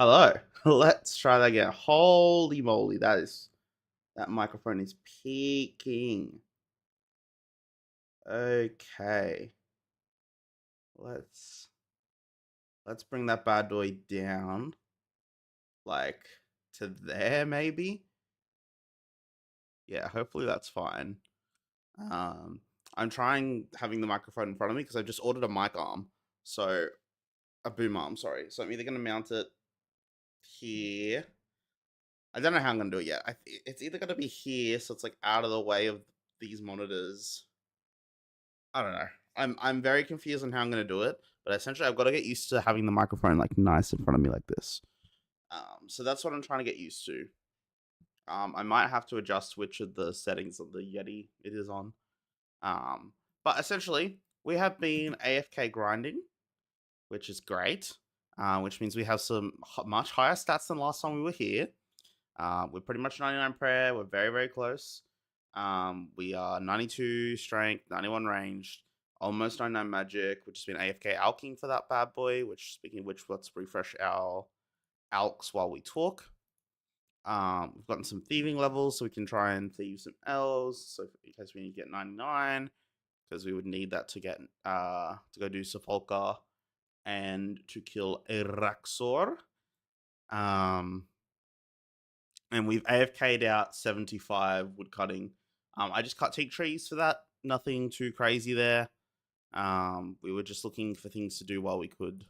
Hello. Let's try that again. Holy moly, that microphone is peaking. Okay. Let's let's bring that bad boy down like to there maybe. Yeah, hopefully that's fine. Um I'm trying having the microphone in front of me because I just ordered a mic arm. So a boom arm, sorry. So I'm either going to mount it here. I don't know how I'm going to do it yet. It's either going to be here so it's like out of the way of these monitors. I don't know. I'm very confused on how I'm gonna do it, but essentially I've got to get used to having the microphone like nice in front of me like this. So that's what I'm trying to get used to. I might have to adjust which of the settings of the Yeti it is on. Um, but essentially we have been AFK grinding, which is great. Which means we have some much higher stats than last time we were here. We're pretty much 99 prayer. We're very, very close. We are 92 strength, 91 ranged, almost 99 magic. We've just been AFK alking for that bad boy, which, speaking of which, let's refresh our alks while we talk. We've gotten some thieving levels, so we can try and thieve some L's. So in case we need to get 99, because we would need that to get to go do Sepulchre and to kill Eraxor. And we've AFK'd out 75 woodcutting. I just cut teak trees for that. Nothing too crazy there. We were just looking for things to do while we could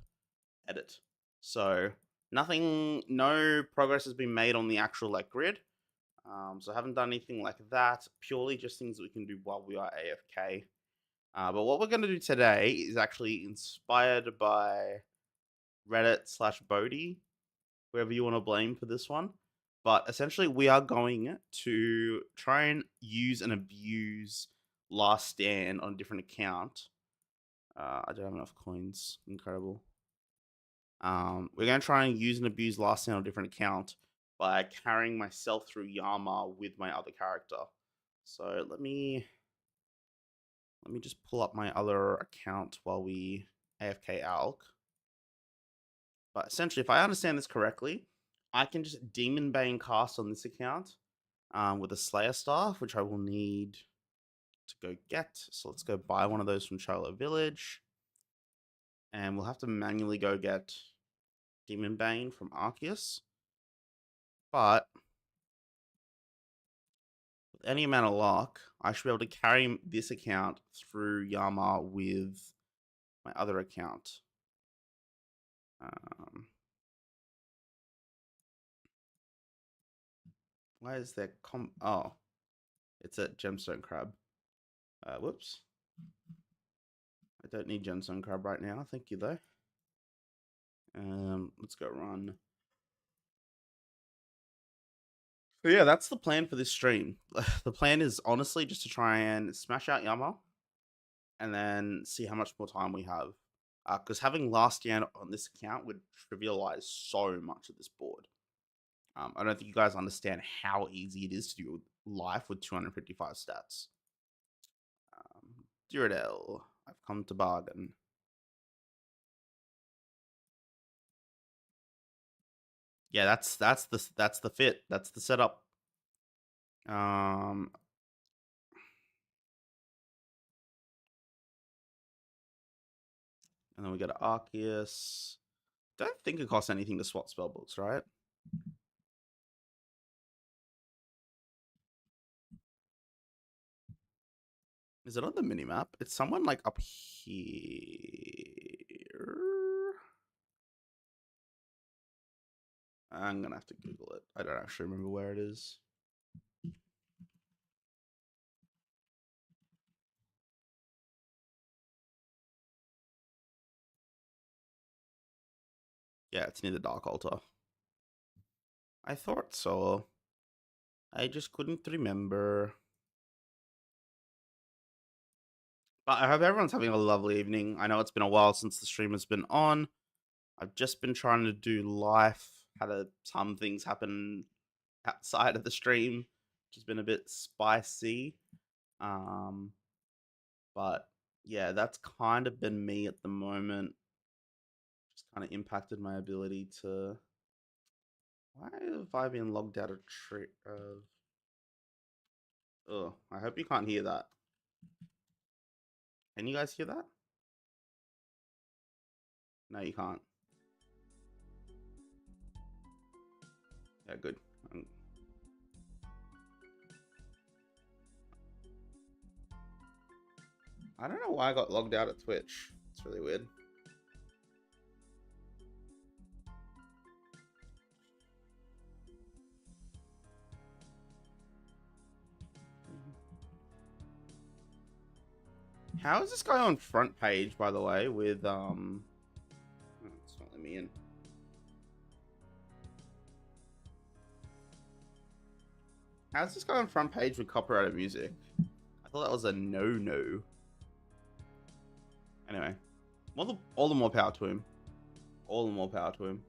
edit. So no progress has been made on the actual like grid. So I haven't done anything like that. Purely just things that we can do while we are AFK. But what we're going to do today is actually inspired by Reddit/Bodhi, whoever you want to blame for this one. But essentially, we are going to try and use and abuse Last Stand on a different account. I don't have enough coins. Incredible. We're going to try and use and abuse Last Stand on a different account by carrying myself through Yama with my other character. So let me just pull up my other account while we AFK Alk. But essentially, if I understand this correctly, I can just Demon Bane cast on this account with a Slayer Staff, which I will need to go get. So let's go buy one of those from Charlotte Village. And we'll have to manually go get Demon Bane from Arceus. But with any amount of luck, I should be able to carry this account through Yama with my other account. Why is there oh, it's a Gemstone Crab. Whoops. I don't need Gemstone Crab right now. Thank you, though. Let's go run. So yeah, that's the plan for this stream. The plan is honestly just to try and smash out Yama and then see how much more time we have. Because having Last Stand on this account would trivialize so much of this board. I don't think you guys understand how easy it is to do life with 255 stats. Duradel, I've come to bargain. Yeah, that's the fit. That's the setup. And then we got Arceus. Don't think it costs anything to swap spellbooks, right? Is it on the minimap? It's someone like up here. I'm gonna have to Google it. I don't actually remember where it is. Yeah, it's near the Dark Altar. I thought so. I just couldn't remember. But I hope everyone's having a lovely evening. I know it's been a while since the stream has been on. I've just been trying to do life. Had some things happen outside of the stream, which has been a bit spicy. But yeah, that's kind of been me at the moment. Just kind of impacted my ability to Why have I been logged out of Oh, I hope you can't hear that. Can you guys hear that? No, you can't. Yeah, good. I don't know why I got logged out at Twitch. It's really weird. How is this guy on front page, by the way, with oh, it's not letting me in. How's this guy on front page with copyrighted music? I thought that was a no-no. Anyway, all the more power to him. All the more power to him.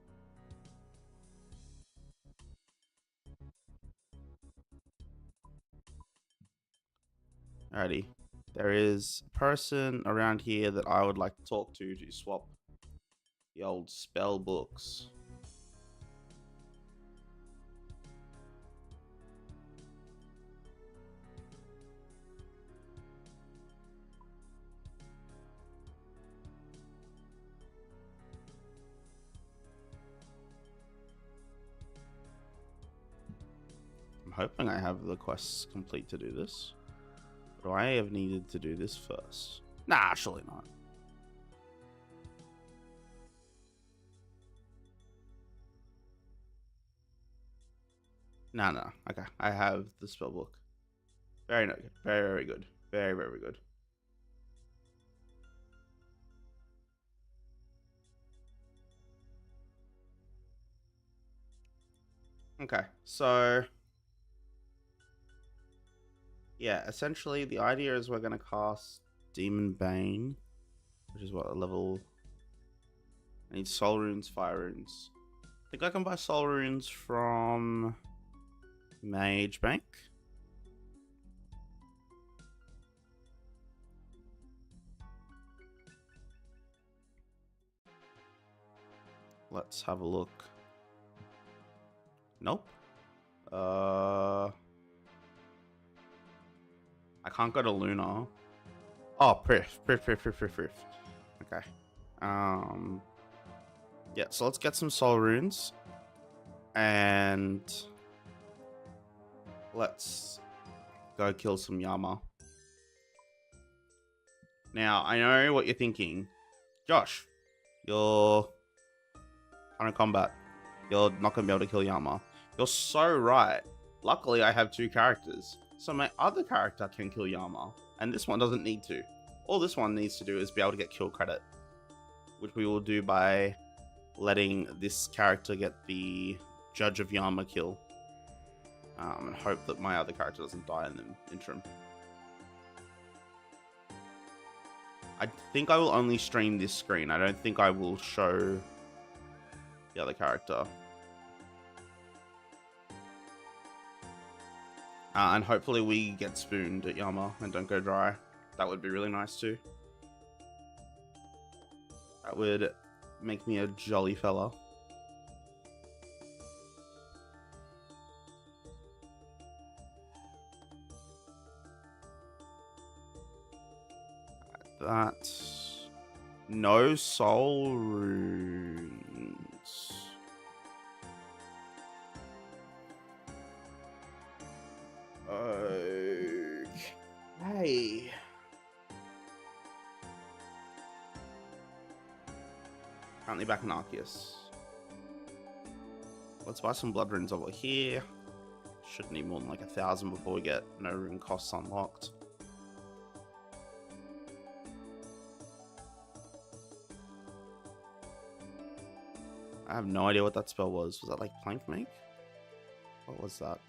Alrighty. There is a person around here that I would like to talk to swap the old spell books. I'm hoping I have the quests complete to do this. But I have needed to do this first. Nah, surely not. No. Okay, I have the spell book. Very good. Very good. Very good. Okay, so yeah, essentially the idea is we're gonna cast Demon Bane, which is what, a level. I need soul runes, fire runes. I think I can buy soul runes from Mage Bank. Let's have a look. Nope. I can't go to Luna. Oh, Prif. Okay. Yeah, so let's get some soul runes. And let's go kill some Yama. Now, I know what you're thinking. Josh, you're on a combat. You're not going to be able to kill Yama. You're so right. Luckily, I have 2 characters. So my other character can kill Yama. And this one doesn't need to. All this one needs to do is be able to get kill credit. Which we will do by letting this character get the Judge of Yama kill. And hope that my other character doesn't die in the interim. I think I will only stream this screen. I don't think I will show the other character. And hopefully we get spooned at Yama and don't go dry. That would be really nice too. That would make me a jolly fella. That. No soul runes. Okay. Currently back in Arceus. Let's buy some blood runes over here. Should need more than like 1,000 before we get no rune costs unlocked. I have no idea what that spell was. Was that like plank make? What was that?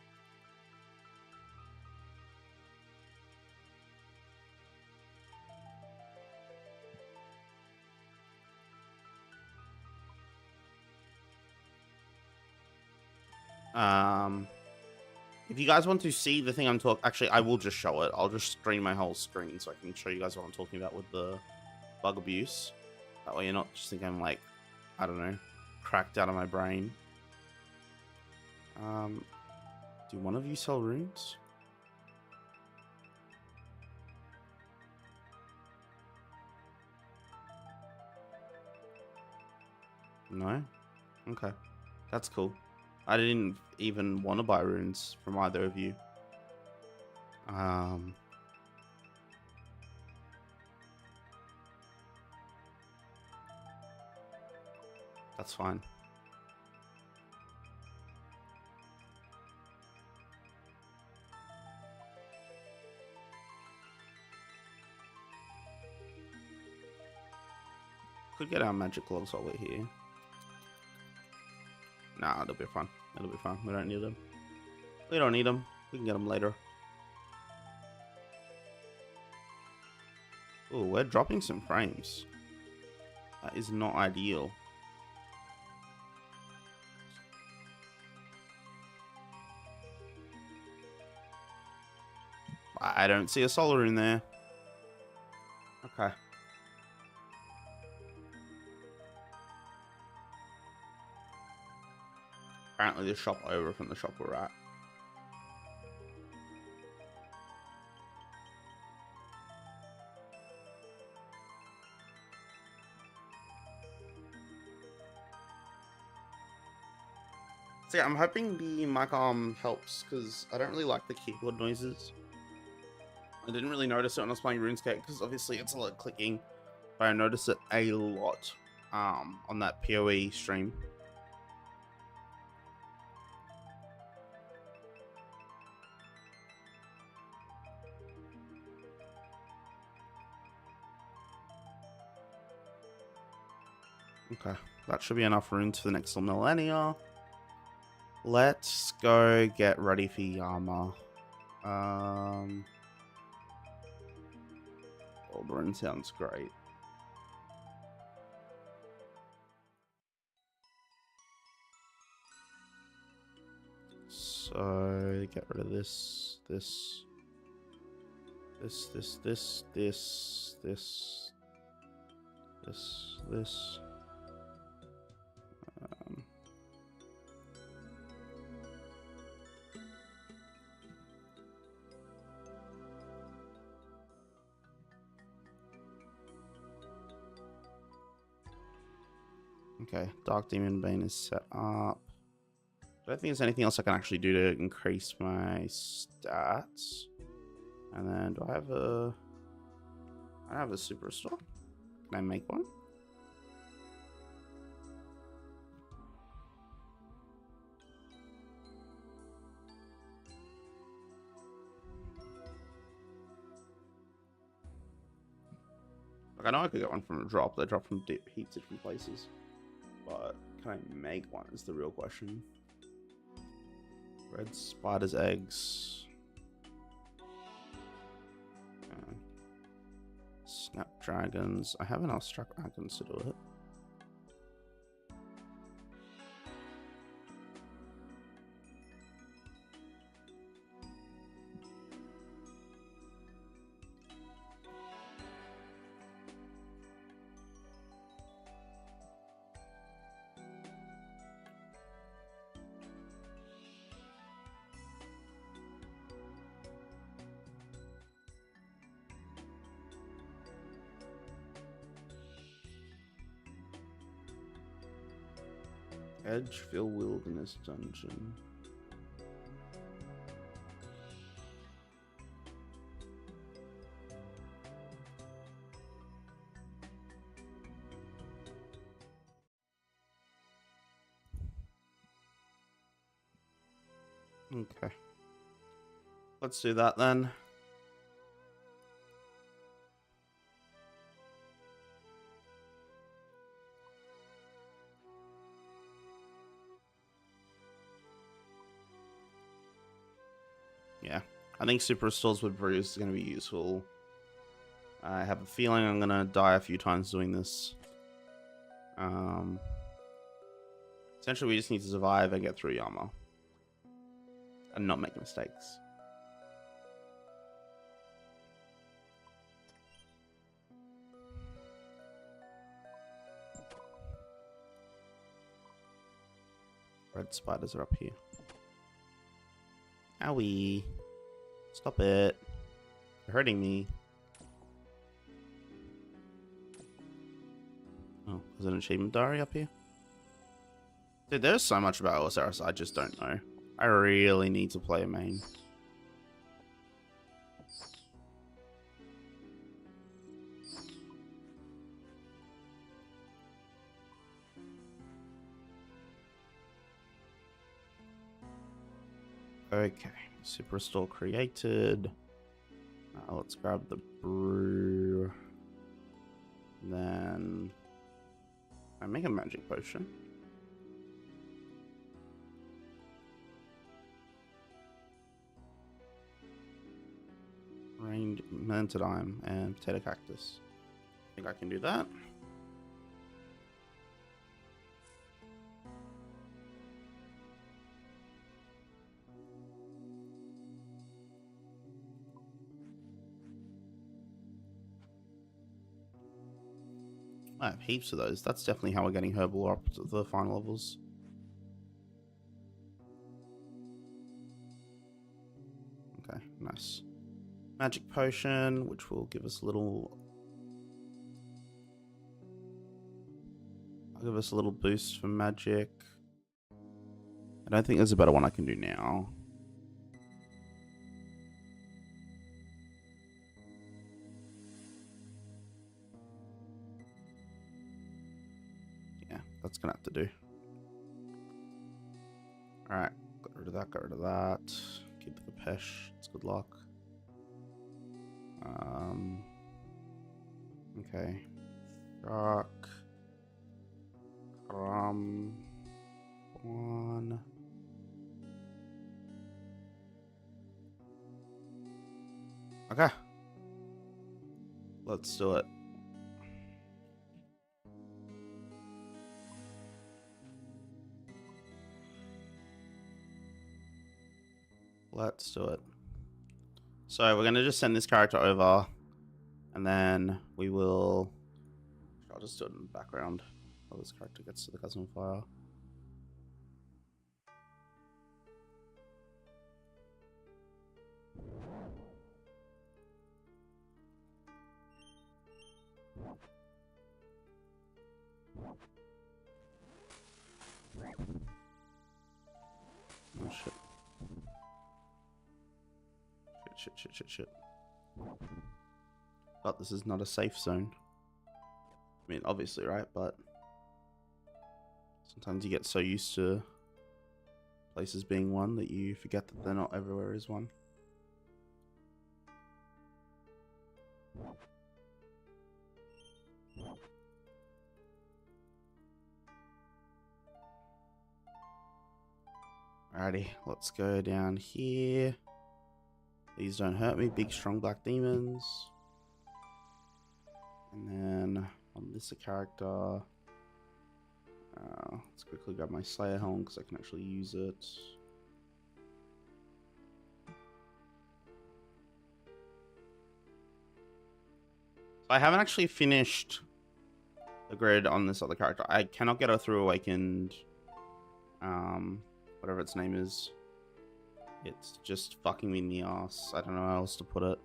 If you guys want to see the thing I'm talking, actually, I will just show it. I'll just stream my whole screen so I can show you guys what I'm talking about with the bug abuse. That way you're not just thinking I'm like, I don't know, cracked out of my brain. Do one of you sell runes? No? Okay. That's cool. I didn't even want to buy runes from either of you. That's fine. Could get our magic gloves while we're here. Nah, it'll be fine. It'll be fine. We don't need them. We don't need them. We can get them later. Oh, we're dropping some frames. That is not ideal. I don't see a solar in there. Okay. Apparently the shop over from the shop we're at. So yeah, I'm hoping the mic arm helps because I don't really like the keyboard noises. I didn't really notice it when I was playing RuneScape because obviously it's a lot of clicking, but I noticed it a lot on that PoE stream. Okay, that should be enough runes for the next millennia. Let's go get ready for Yama. Aldrin sounds great. So get rid of this. Okay, Dark Demon Bane is set up. I don't think there's anything else I can actually do to increase my stats. And then do I have a... I have a super store. Can I make one? Like, I know I could get one from a drop. They drop from heaps of different places. But can I make one is the real question. Red spider's eggs. Snapdragons. I have enough snapdragons to do it. Edgeville Wilderness Dungeon. Okay. Let's do that then. Yeah, I think Super Stores with Bruce is going to be useful. I have a feeling I'm going to die a few times doing this. Essentially, we just need to survive and get through Yama. And not make mistakes. Red spiders are up here. Owie. Stop it. You're hurting me. Oh, is it an achievement diary up here? Dude, there's so much about OSRS I just don't know. I really need to play a main. Okay, super restore created. Let's grab the brew. Then I make a magic potion. Rained Mantidime and potato cactus. I think I can do that. I have heaps of those. That's definitely how we're getting herbal up to the final levels. Okay, nice. Magic potion, which will give us a little... I'll give us a little boost for magic. I don't think there's a better one I can do now. Yeah, that's gonna have to do. Alright, got rid of that, got rid of that. Keep the Khopesh, it's good luck. Okay. Rock. One. Okay. Let's do it. Let's do it. So we're going to just send this character over. And then we will... I'll just do it in the background while this character gets to the Cousin Fire. Oh shit. Shit. But this is not a safe zone. I mean, obviously, right? But sometimes you get so used to places being one that you forget that they're not everywhere is one. Alrighty, let's go down here. These don't hurt me. Big, strong black demons. And then on this character, let's quickly grab my Slayer helm because I can actually use it. I haven't actually finished the grid on this other character. I cannot get her through Awakened. Whatever its name is. It's just fucking me in the ass. I don't know how else to put it.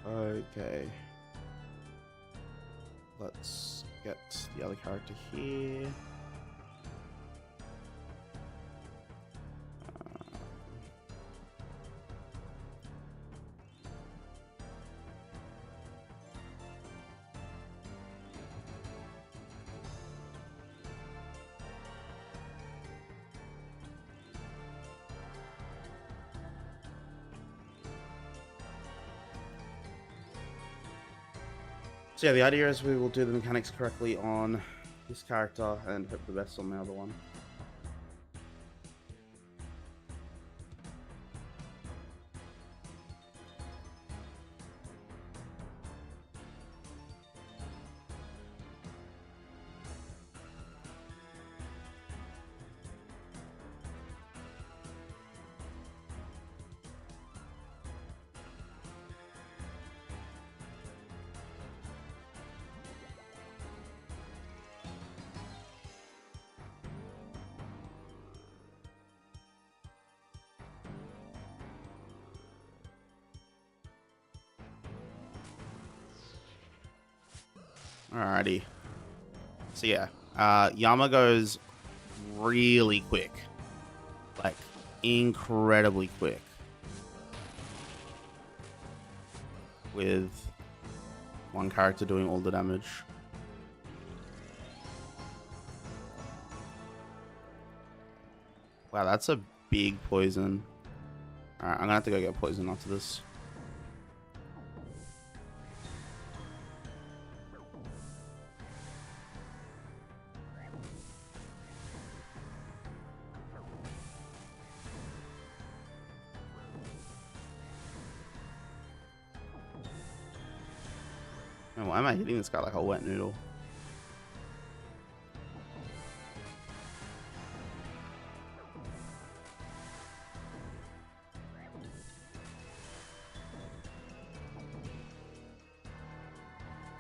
Okay. Let's get the other character here. So yeah, the idea is we will do the mechanics correctly on this character and hope the best on the other one. Alrighty. So yeah, Yama goes really quick. Like, incredibly quick. With one character doing all the damage. Wow, that's a big poison. Alright, I'm gonna have to go get poison after this. Man, why am I hitting this guy like a wet noodle?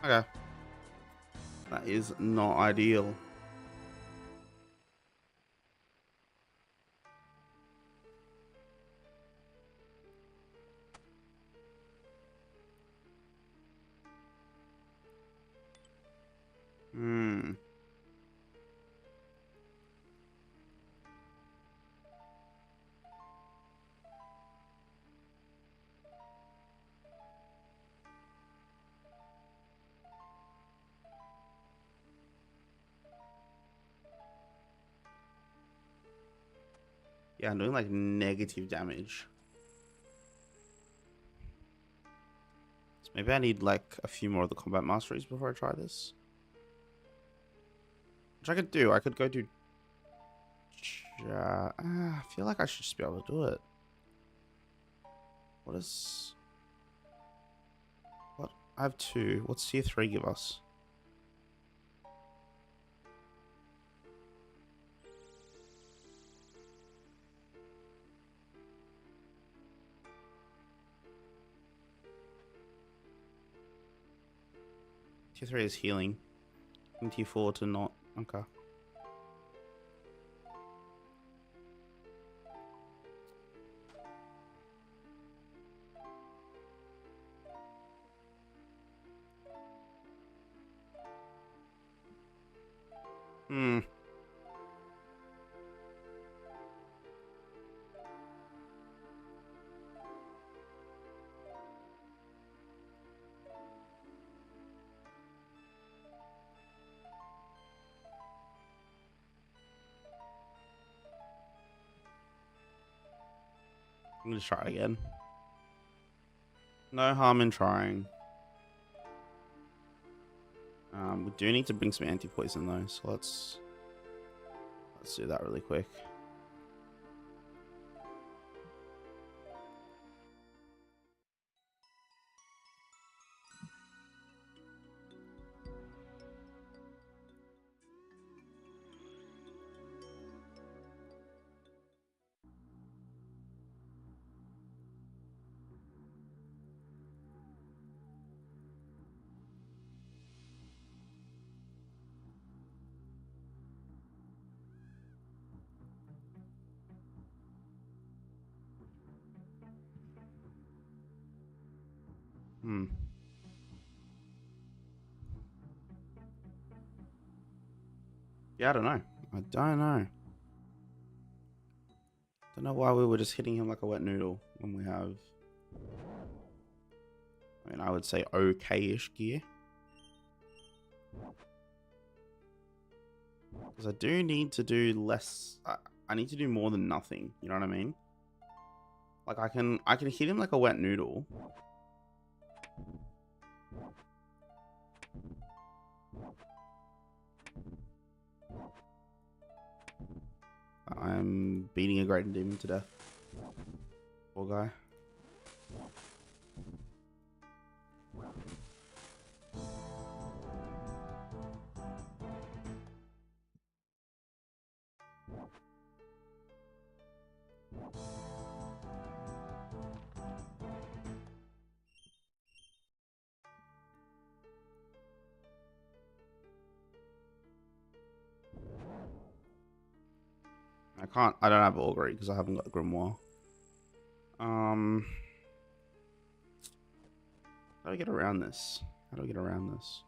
Okay. That is not ideal. Hmm. Yeah, I'm doing like negative damage. So maybe I need like a few more of the combat masteries before I try this. Which I could do. I could go do... I feel like I should just be able to do it. What is... What? I have 2. What's tier 3 give us? Tier 3 is healing. And tier 4 to not. Okay. Hmm. I'm gonna try again. No harm in trying. We do need to bring some anti-poison though, so let's do that really quick. Hmm. Yeah, I don't know. I don't know. Don't know why we were just hitting him like a wet noodle when we have... I mean, I would say okay-ish gear. Because I do need to do less... I need to do more than nothing. You know what I mean? Like, I can hit him like a wet noodle. I'm beating a great demon to death. Poor guy. I don't have augury because I haven't got the grimoire. How do I get around this? How do I get around this?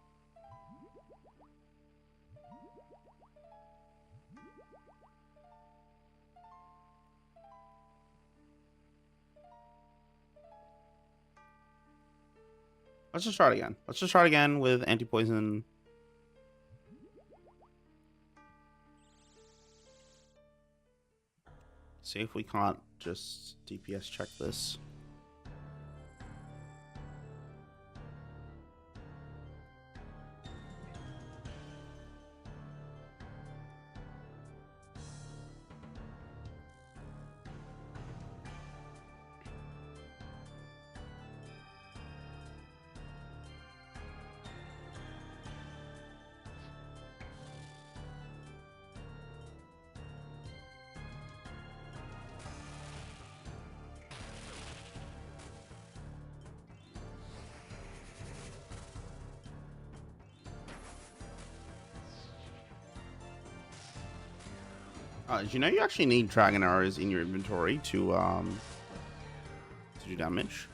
Let's just try it again. Let's just try it again with anti-poison. See if we can't just DPS check this. Did you know you actually need dragon arrows in your inventory to do damage?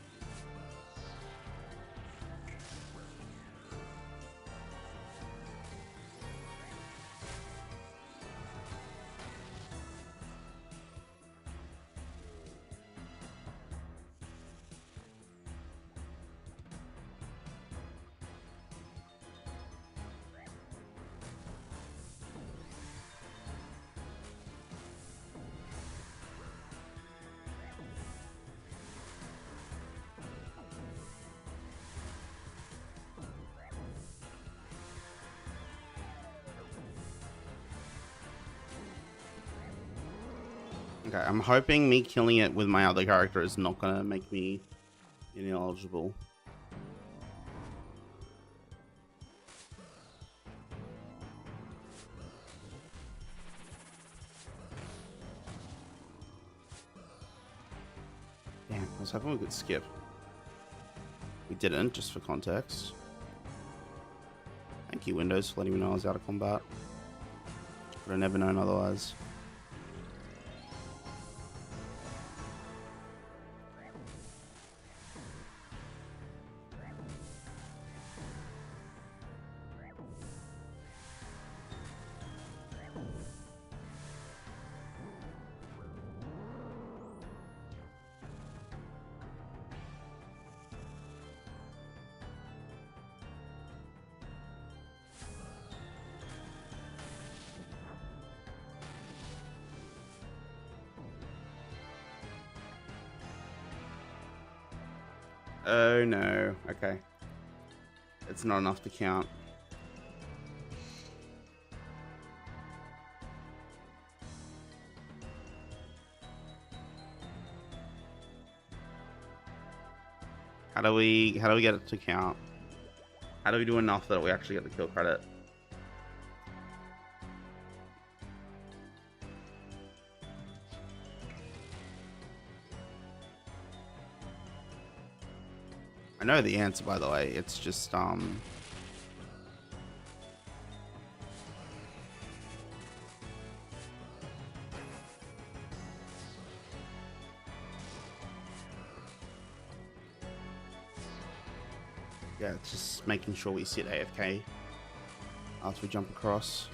Okay, I'm hoping me killing it with my other character is not gonna make me ineligible. Damn, I was hoping we could skip. We didn't, just for context. Thank you, Windows, for letting me know I was out of combat. Would have never known otherwise. Oh no, okay. It's not enough to count. How do we get it to count? How do we do enough that we actually get the kill credit? I know the answer, by the way. It's just yeah, it's just making sure we sit AFK after we jump across.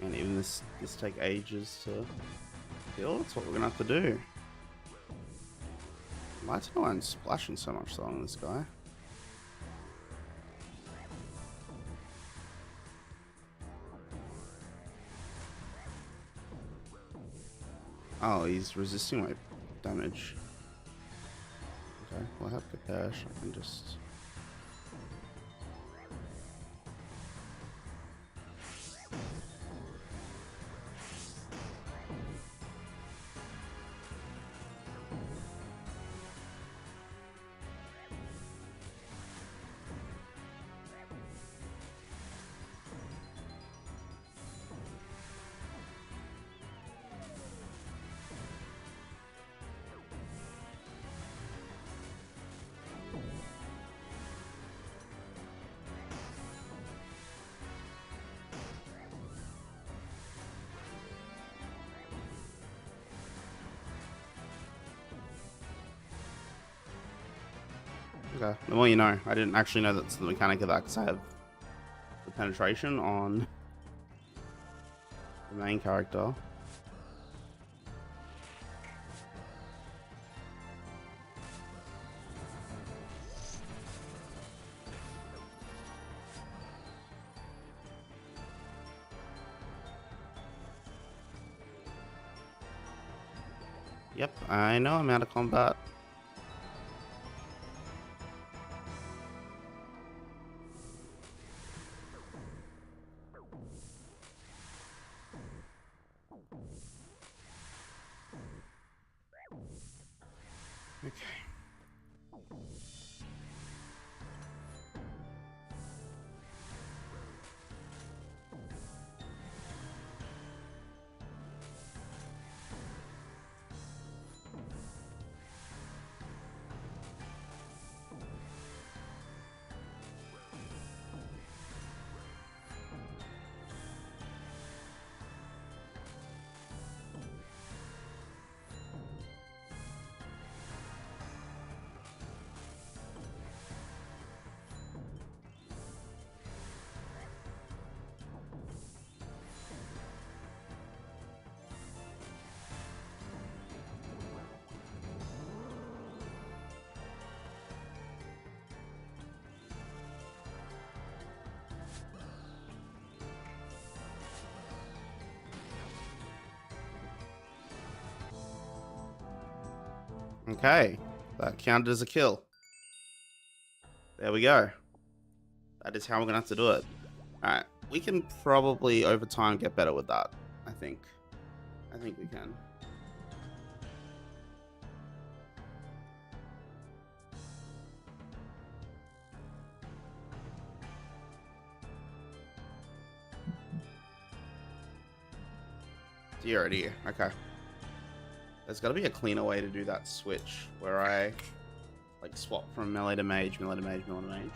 And even this take ages to kill. That's what we're gonna have to do. Why's no one splashing so much though on this guy? Oh, he's resisting my damage. Okay, well I have Khopesh. I can just... Okay, the more you know. I didn't actually know that's the mechanic of that because I have the penetration on the main character. Yep, I know I'm out of combat. Okay. Okay, that counted as a kill. There we go. That is how we're gonna have to do it. Alright, we can probably over time get better with that, I think. I think we can. Dear, oh dear. Okay. There's got to be a cleaner way to do that switch where I like swap from melee to mage, melee to mage, melee to mage.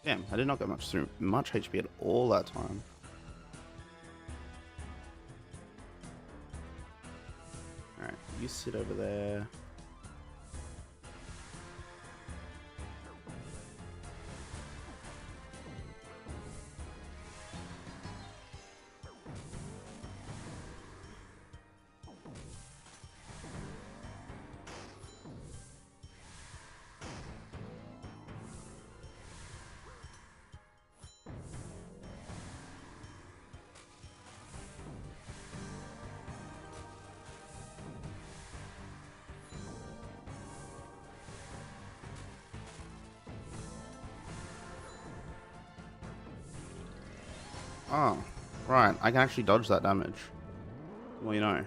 Damn, I did not get much HP at all that time. Alright, you sit over there. Oh, right. I can actually dodge that damage. Well, you know.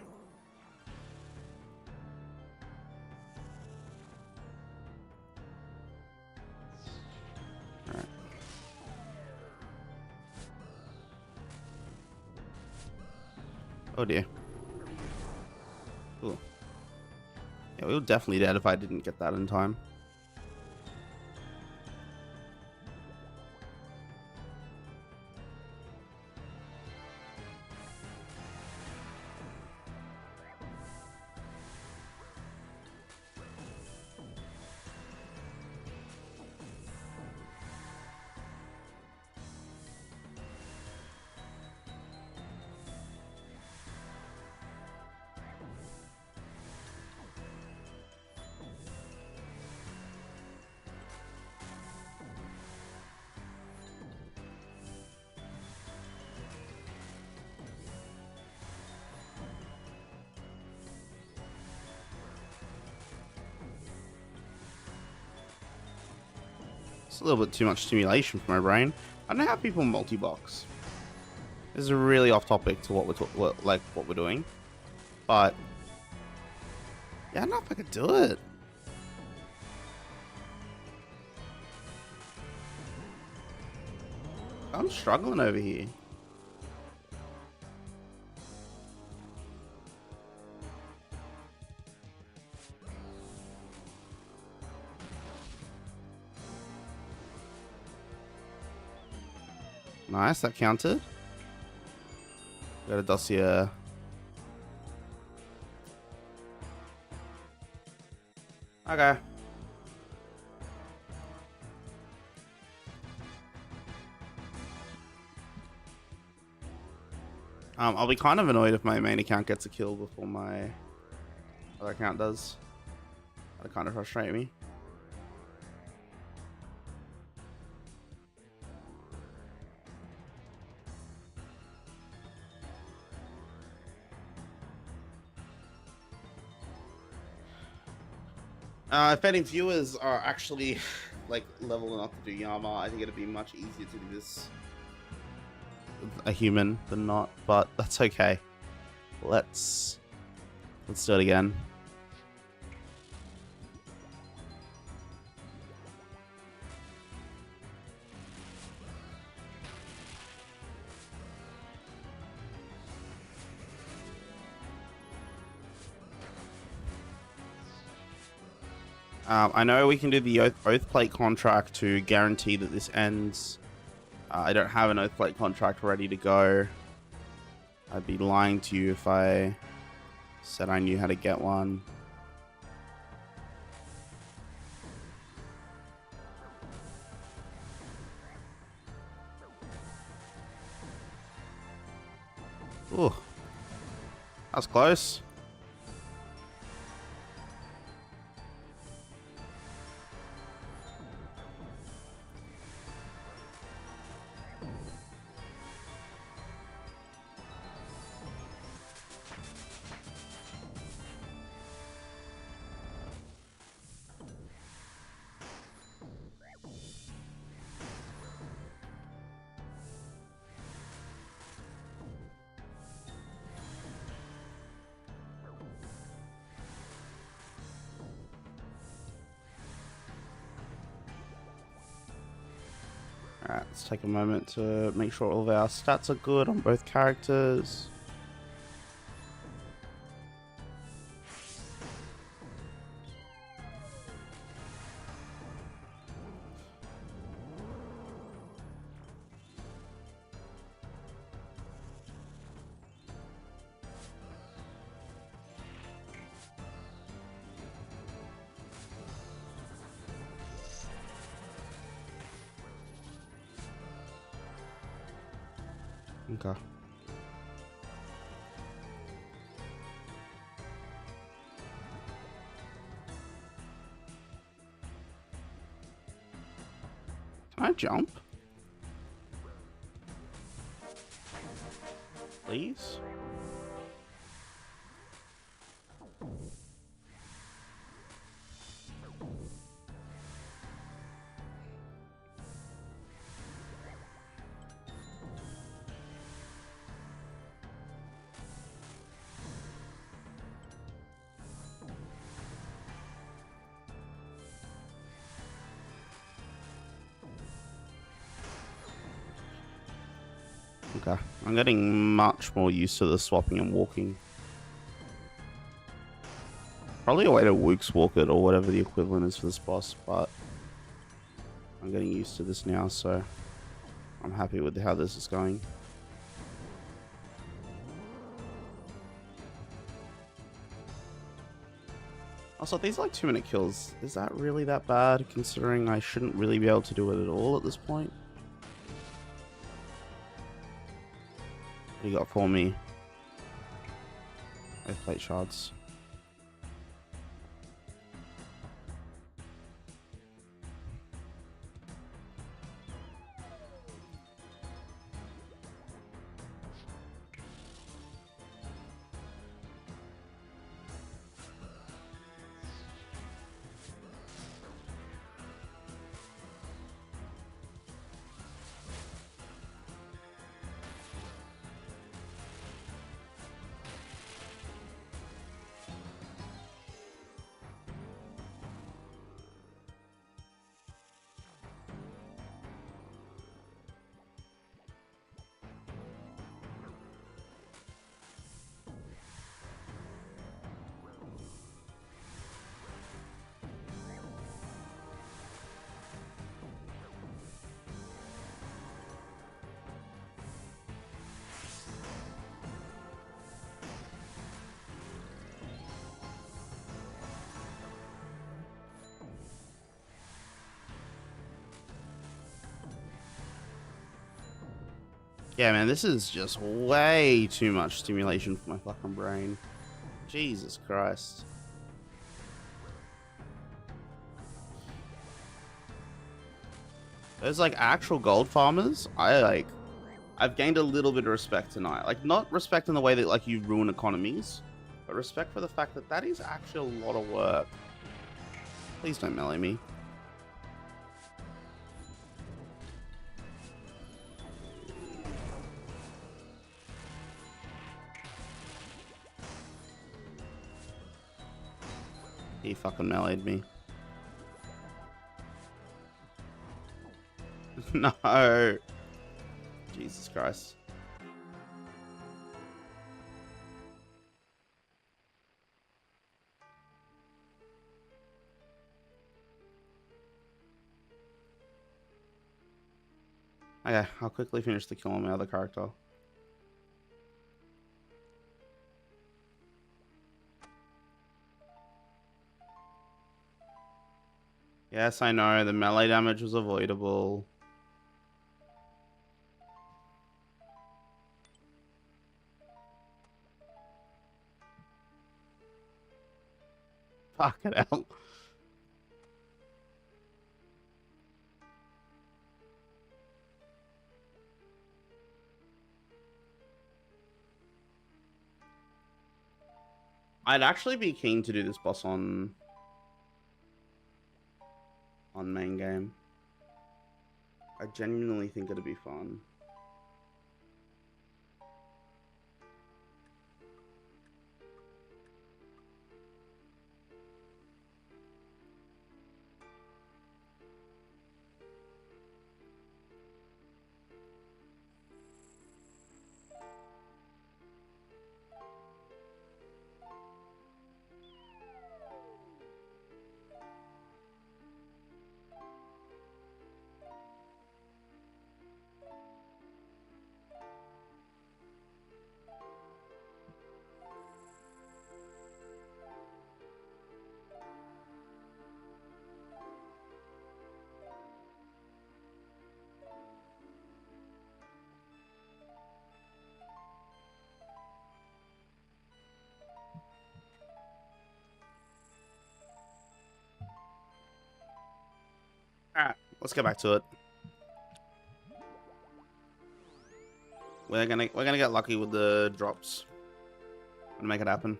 Alright. Oh dear. Ooh. Yeah, we were definitely dead if I didn't get that in time. It's a little bit too much stimulation for my brain. I don't know how people multi-box. This is really off topic to what we're doing, but yeah, I don't know if I could do it. I'm struggling over here. Nice, that counted. Got a dossier. Okay. I'll be kind of annoyed if my main account gets a kill before my other account does. That'll kind of frustrate me. If any viewers are actually like level enough to do Yama, I think it'd be much easier to do this with a human than not, but that's okay. Let's do it again. I know we can do the oath plate contract to guarantee that this ends. I don't have an oath plate contract ready to go. I'd be lying to you if I said I knew how to get one. Ooh, that's close. Alright, let's take a moment to make sure all of our stats are good on both characters. Okay. Can I jump? Please? Okay, I'm getting much more used to the swapping and walking. Probably a way to Wook's walk it or whatever the equivalent is for this boss, but I'm getting used to this now, so I'm happy with how this is going. Also, these are like 2-minute kills. Is that really that bad, considering I shouldn't really be able to do it at all at this point? What do you got for me? Oath plate shards. Yeah, man, this is just way too much stimulation for my fucking brain. Jesus Christ. There's like actual gold farmers. I've gained a little bit of respect tonight. Like, not respect in the way that like you ruin economies, but respect for the fact that that is actually a lot of work. Please don't melee me. He fucking meleeed me. No. Jesus Christ. Okay, I'll quickly finish the kill on my other character. Yes, I know, the melee damage was avoidable. Fuck it out. I'd actually be keen to do this boss on main game. I genuinely think it'd be fun. Alright, let's get back to it. We're gonna get lucky with the drops and make it happen.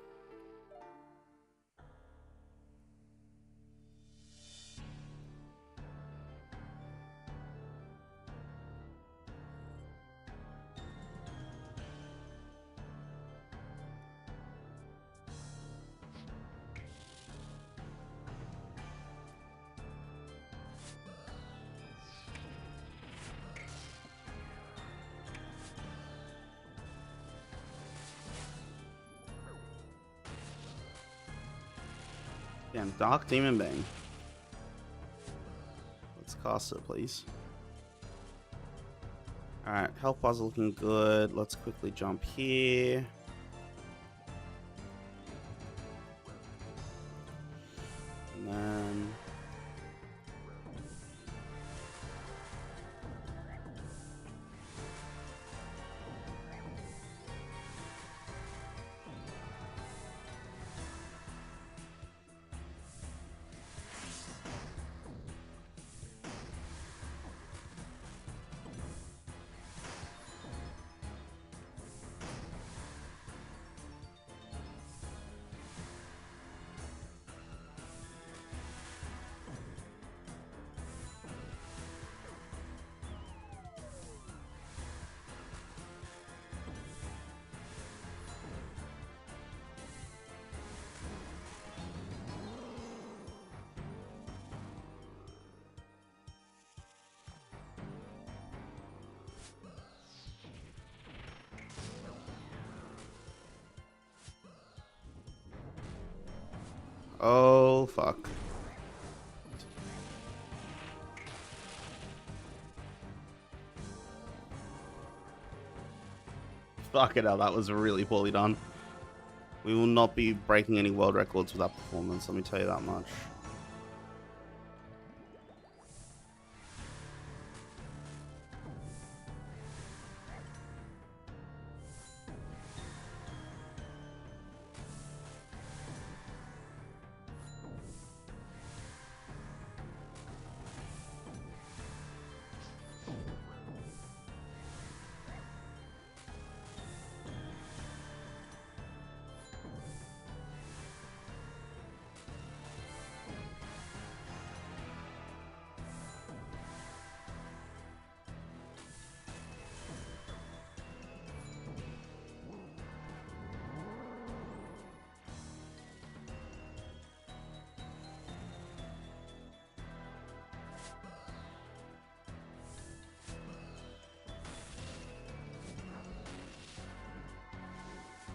Damn, Dark Demon Bang. Let's cast it, please. Alright, health bar's looking good. Let's quickly jump here. And then... Oh, fuck. Fuck it out, that was really poorly done. We will not be breaking any world records with that performance, let me tell you that much.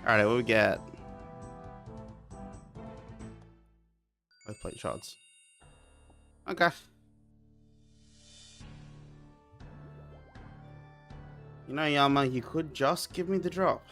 Alright, what we get? Both plate shots. Okay. You know, Yama, you could just give me the drop.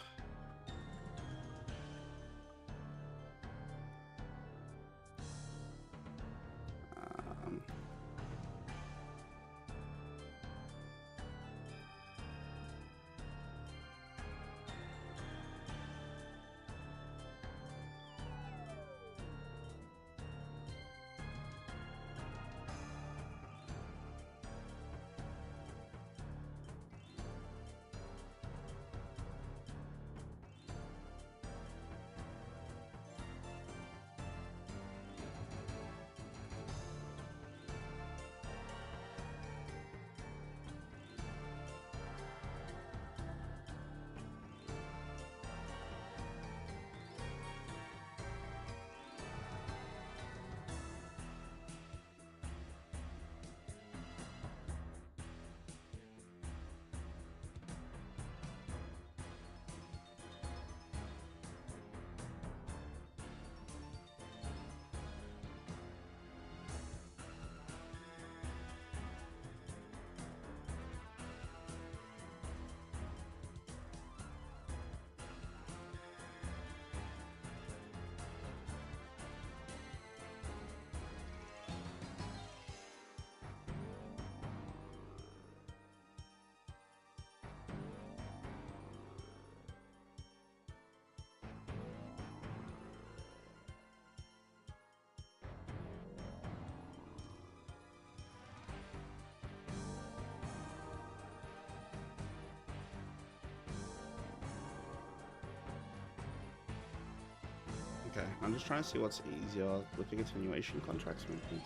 Okay, I'm just trying to see what's easier with the continuation contracts maybe.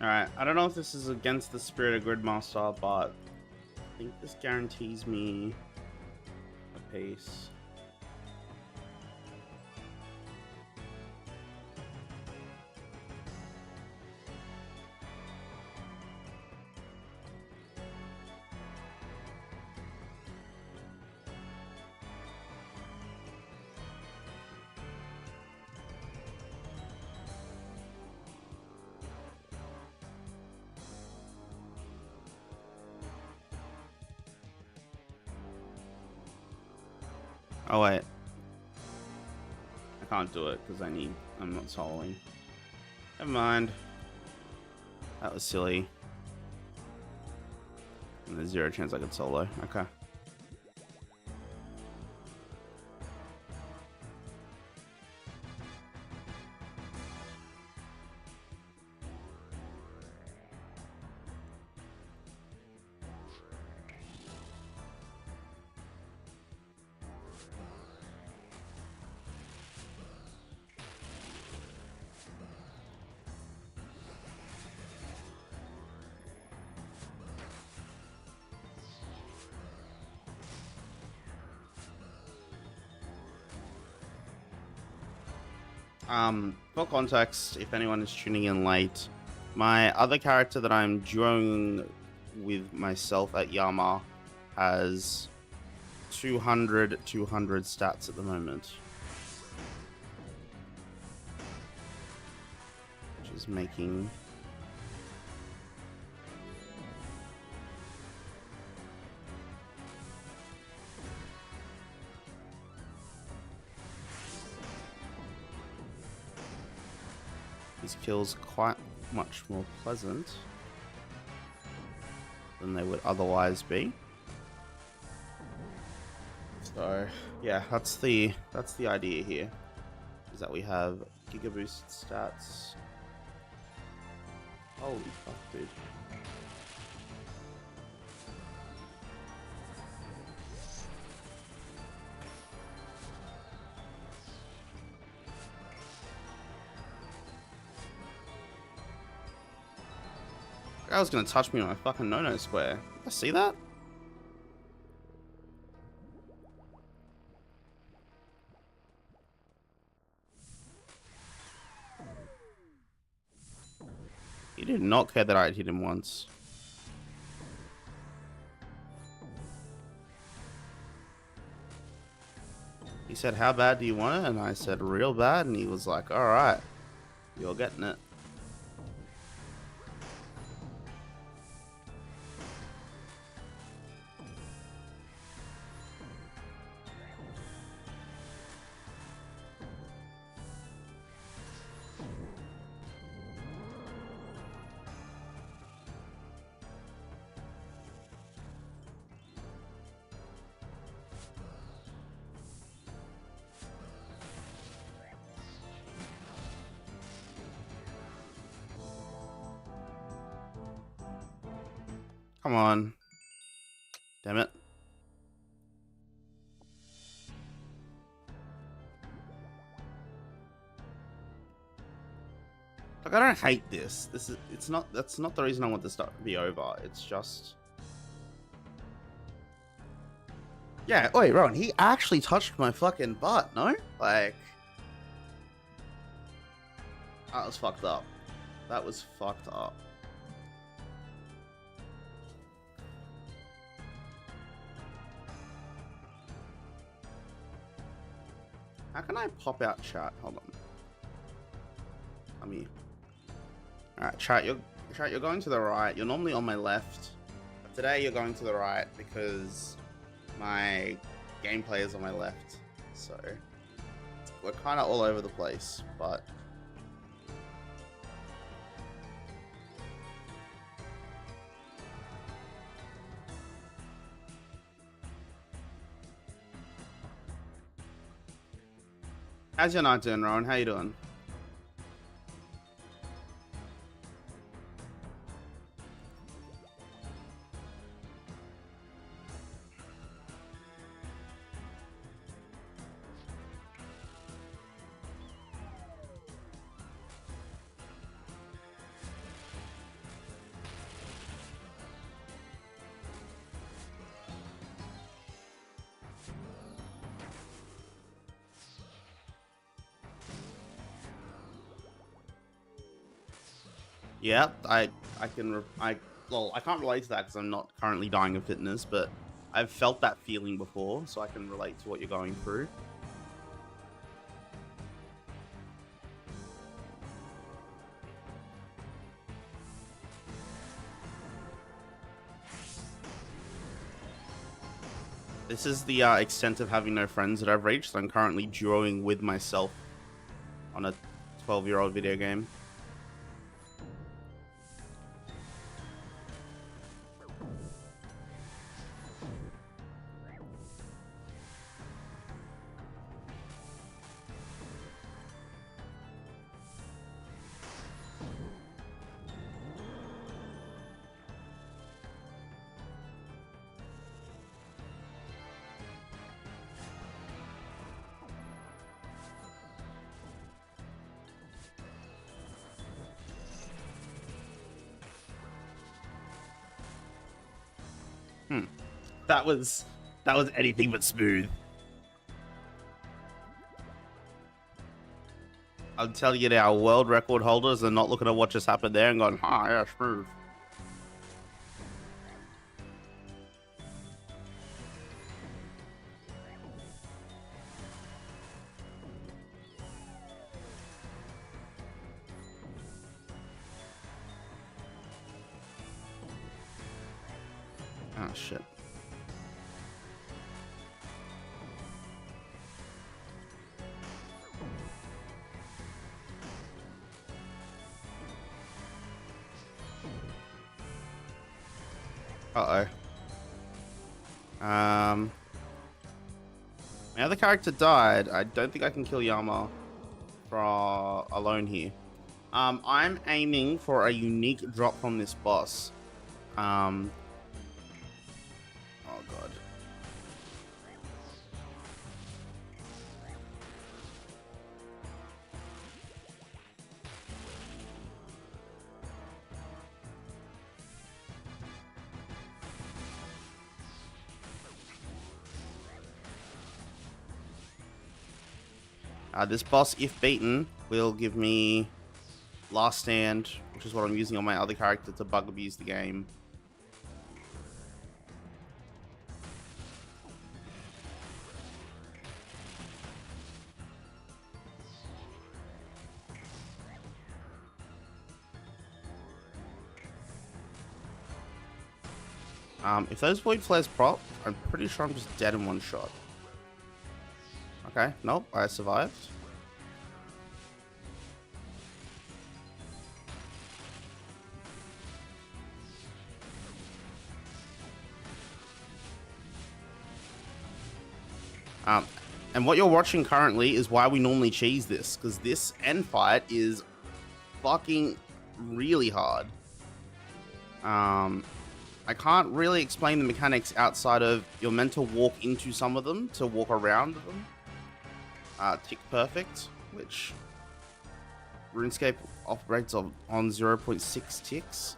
Alright, I don't know if this is against the spirit of Gridmaster, but I think this guarantees me a pace. Oh wait, I can't do it because I'm not soloing. Never mind. That was silly. And there's zero chance I could solo. Okay. For context, if anyone is tuning in late, my other character that I'm duoing with myself at Yama has 200 stats at the moment, which is making these kills quite much more pleasant than they would otherwise be. So yeah, that's the idea here, is that we have Giga Boost stats. Holy fuck, dude. I was gonna touch me on my fucking no-no square. I see that? He did not care that I had hit him once. He said, how bad do you want it? And I said, real bad. And he was like, alright, you're getting it. Come on. Damn it. Like, I don't hate this. That's not the reason I want this to be over. It's just... Yeah, wait, Rowan, he actually touched my fucking butt, no? Like... That was fucked up. That was fucked up. How can I pop out chat? Hold on. Let me... Alright, chat, you're going to the right. You're normally on my left. But today you're going to the right because my gameplay is on my left. So we're kind of all over the place, but... How's your night doing, Rowan? How you doing? Yeah, I can't relate to that because I'm not currently dying of fitness, but I've felt that feeling before, so I can relate to what you're going through. This is the extent of having no friends that I've reached. I'm currently duoing with myself on a 12-year-old video game. That was anything but smooth. I'm telling you now, world record holders are not looking at what just happened there and going, "Ah, yeah, smooth." Ah, shit. Uh-oh. My other character died. I don't think I can kill Yama for alone here. I'm aiming for a unique drop from this boss. Oh god. This boss, if beaten, will give me Last Stand, which is what I'm using on my other character to bug abuse the game. If those Void Flares prop, I'm pretty sure I'm just dead in one shot. Okay, nope, I survived. And what you're watching currently is why we normally cheese this, because this end fight is fucking really hard. I can't really explain the mechanics outside of you're meant to walk into some of them to walk around them. Tick Perfect, which RuneScape operates on 0.6 ticks.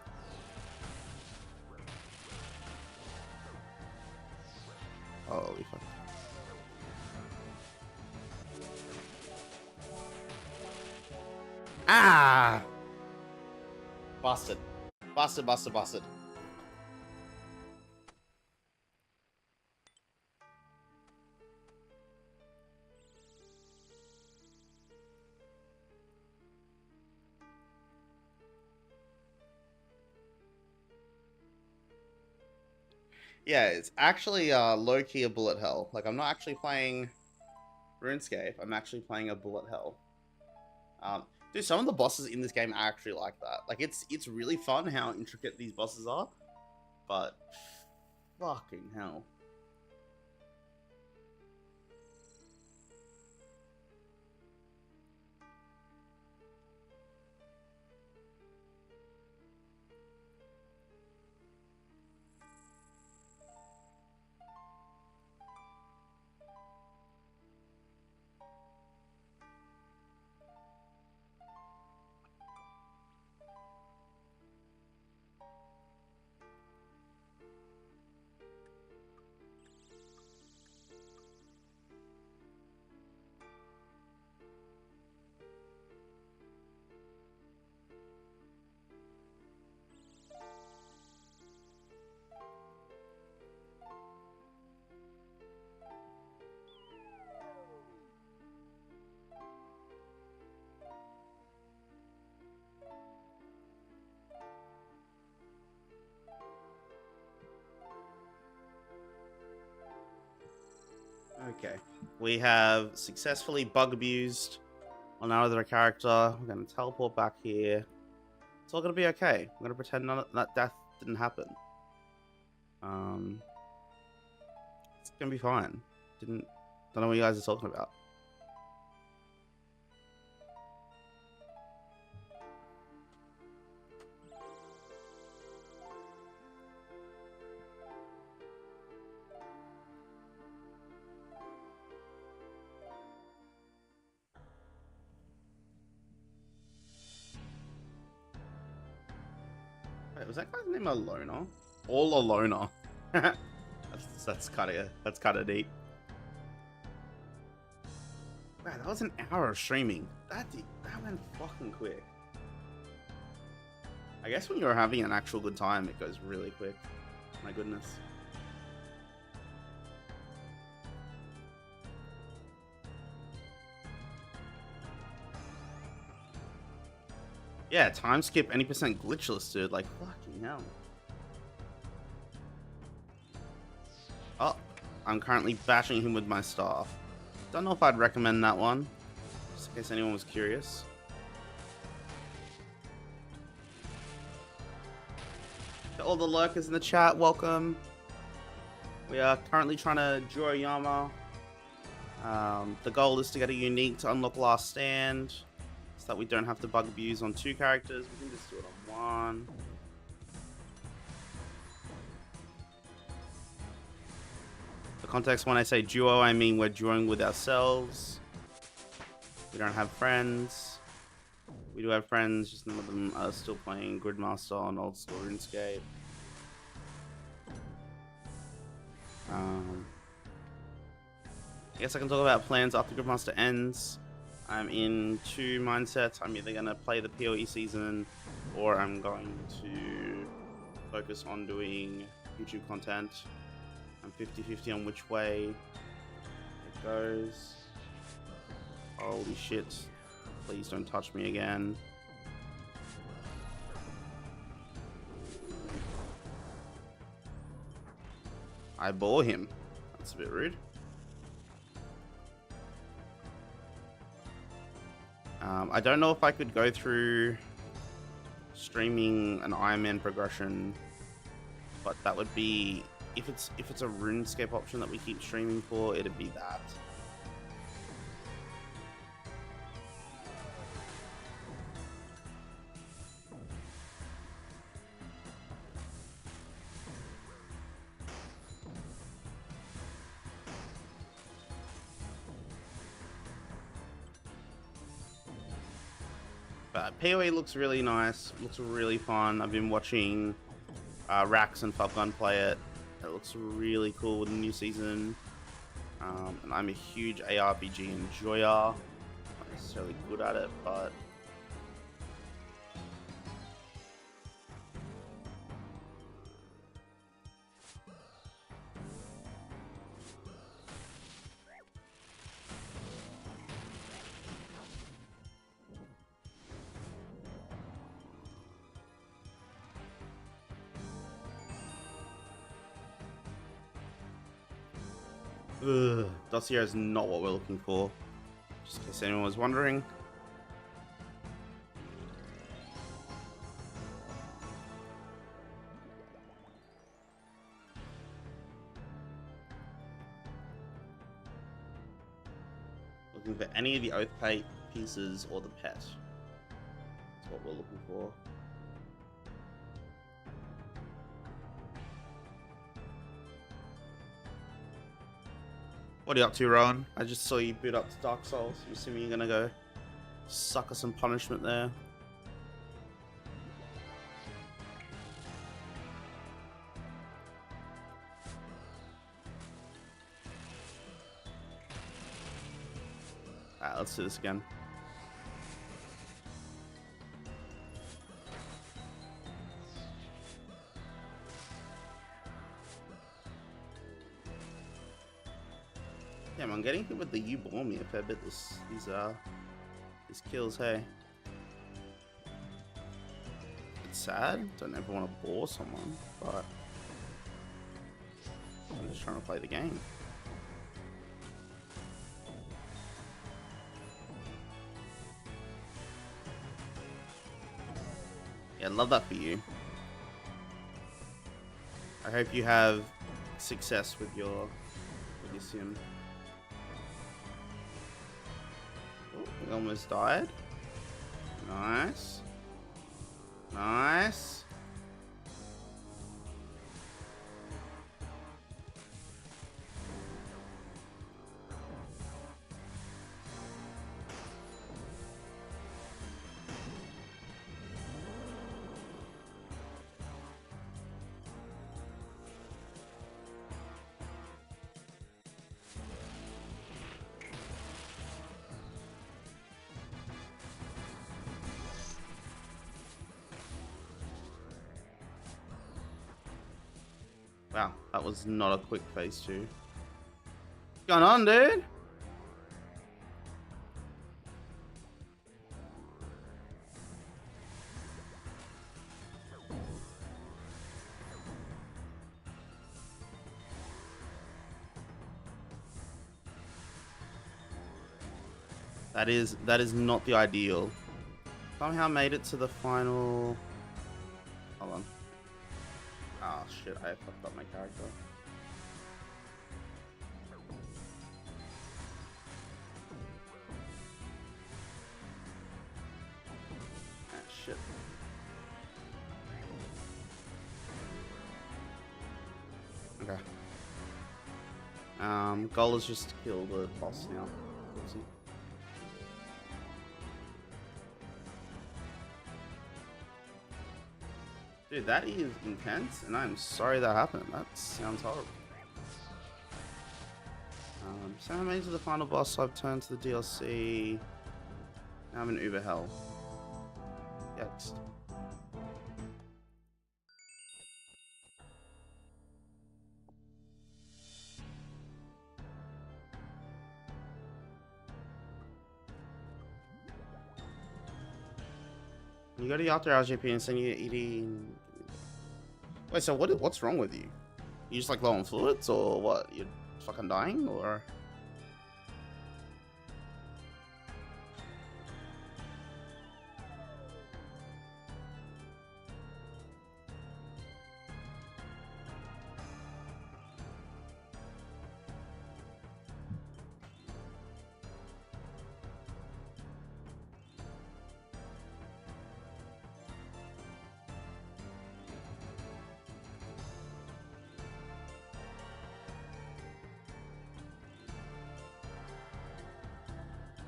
Holy fuck. Ah! Busted. Busted, busted, busted. Yeah, it's actually low-key a bullet hell. Like, I'm not actually playing RuneScape. I'm actually playing a bullet hell. Dude, some of the bosses in this game are actually like that. Like, it's really fun how intricate these bosses are. But, fucking hell. Okay. We have successfully bug abused on our other character. We're going to teleport back here. It's all going to be okay. I'm going to pretend that death didn't happen. It's going to be fine. Don't know what you guys are talking about. Wait, was that guy's name Alona? All Alona. that's kind of neat. Wow, that was an hour of streaming. That went fucking quick. I guess when you're having an actual good time, it goes really quick. My goodness. Yeah, time skip any percent glitchless, dude. Like, fucking hell. Oh, I'm currently bashing him with my staff. Don't know if I'd recommend that one, just in case anyone was curious. all the lurkers in the chat, welcome. We are currently trying to draw Yama. The goal is to get a unique to unlock Last Stand, so that we don't have to bug abuse on 2 characters. We can just do it on 1. For context, when I say duo, I mean we're duoing with ourselves. We don't have friends. We do have friends, just none of them are still playing Gridmaster on old school RuneScape. I guess I can talk about plans after Gridmaster ends. I'm in 2 mindsets. I'm either going to play the PoE season, or I'm going to focus on doing YouTube content. I'm 50-50 on which way it goes. Holy shit. Please don't touch me again. I bore him. That's a bit rude. I don't know if I could go through streaming an Iron Man progression, but that would be, if it's a RuneScape option that we keep streaming for, it'd be that. But PoE looks really nice, looks really fun. I've been watching Rax and Falcon play it. It looks really cool with the new season. And I'm a huge ARPG enjoyer. Not necessarily good at it, but Dossier is not what we're looking for, just in case anyone was wondering. Looking for any of the oath plate pieces or the pet. That's what we're looking for. What are you up to, Rowan? I just saw you boot up to Dark Souls. I'm assuming you're gonna go sucker some punishment there. Alright, let's do this again. Damn, I'm getting hit with the you bore me a fair bit these kills, hey. It's sad, don't ever want to bore someone, but I'm just trying to play the game. Yeah, love that for you. I hope you have success with your sim. We almost died. Nice. Nice. Wow, that was not a quick phase 2. What's going on, dude? That is not the ideal. Somehow made it to the final. Hold on. Oh shit, I fucked up my character. Ah, shit. Okay. Goal is just to kill the boss now. Oopsie. Dude, that is intense, and I'm sorry that happened. That sounds horrible. So I made it to the final boss, so I've turned to the DLC. Now I'm in Uber Hell. Yikes. You go to Yalta RGP and send you eating. Wait, so what's wrong with you? You just like low on fluids, or what? You're fucking dying, or?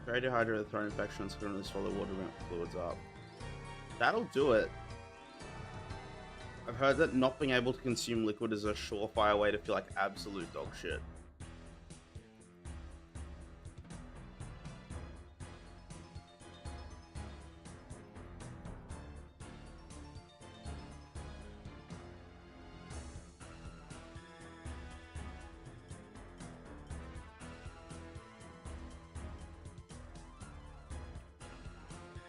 Try to hydrate the throat infections, currently swallow water fluids up. That'll do it. I've heard that not being able to consume liquid is a surefire way to feel like absolute dog shit.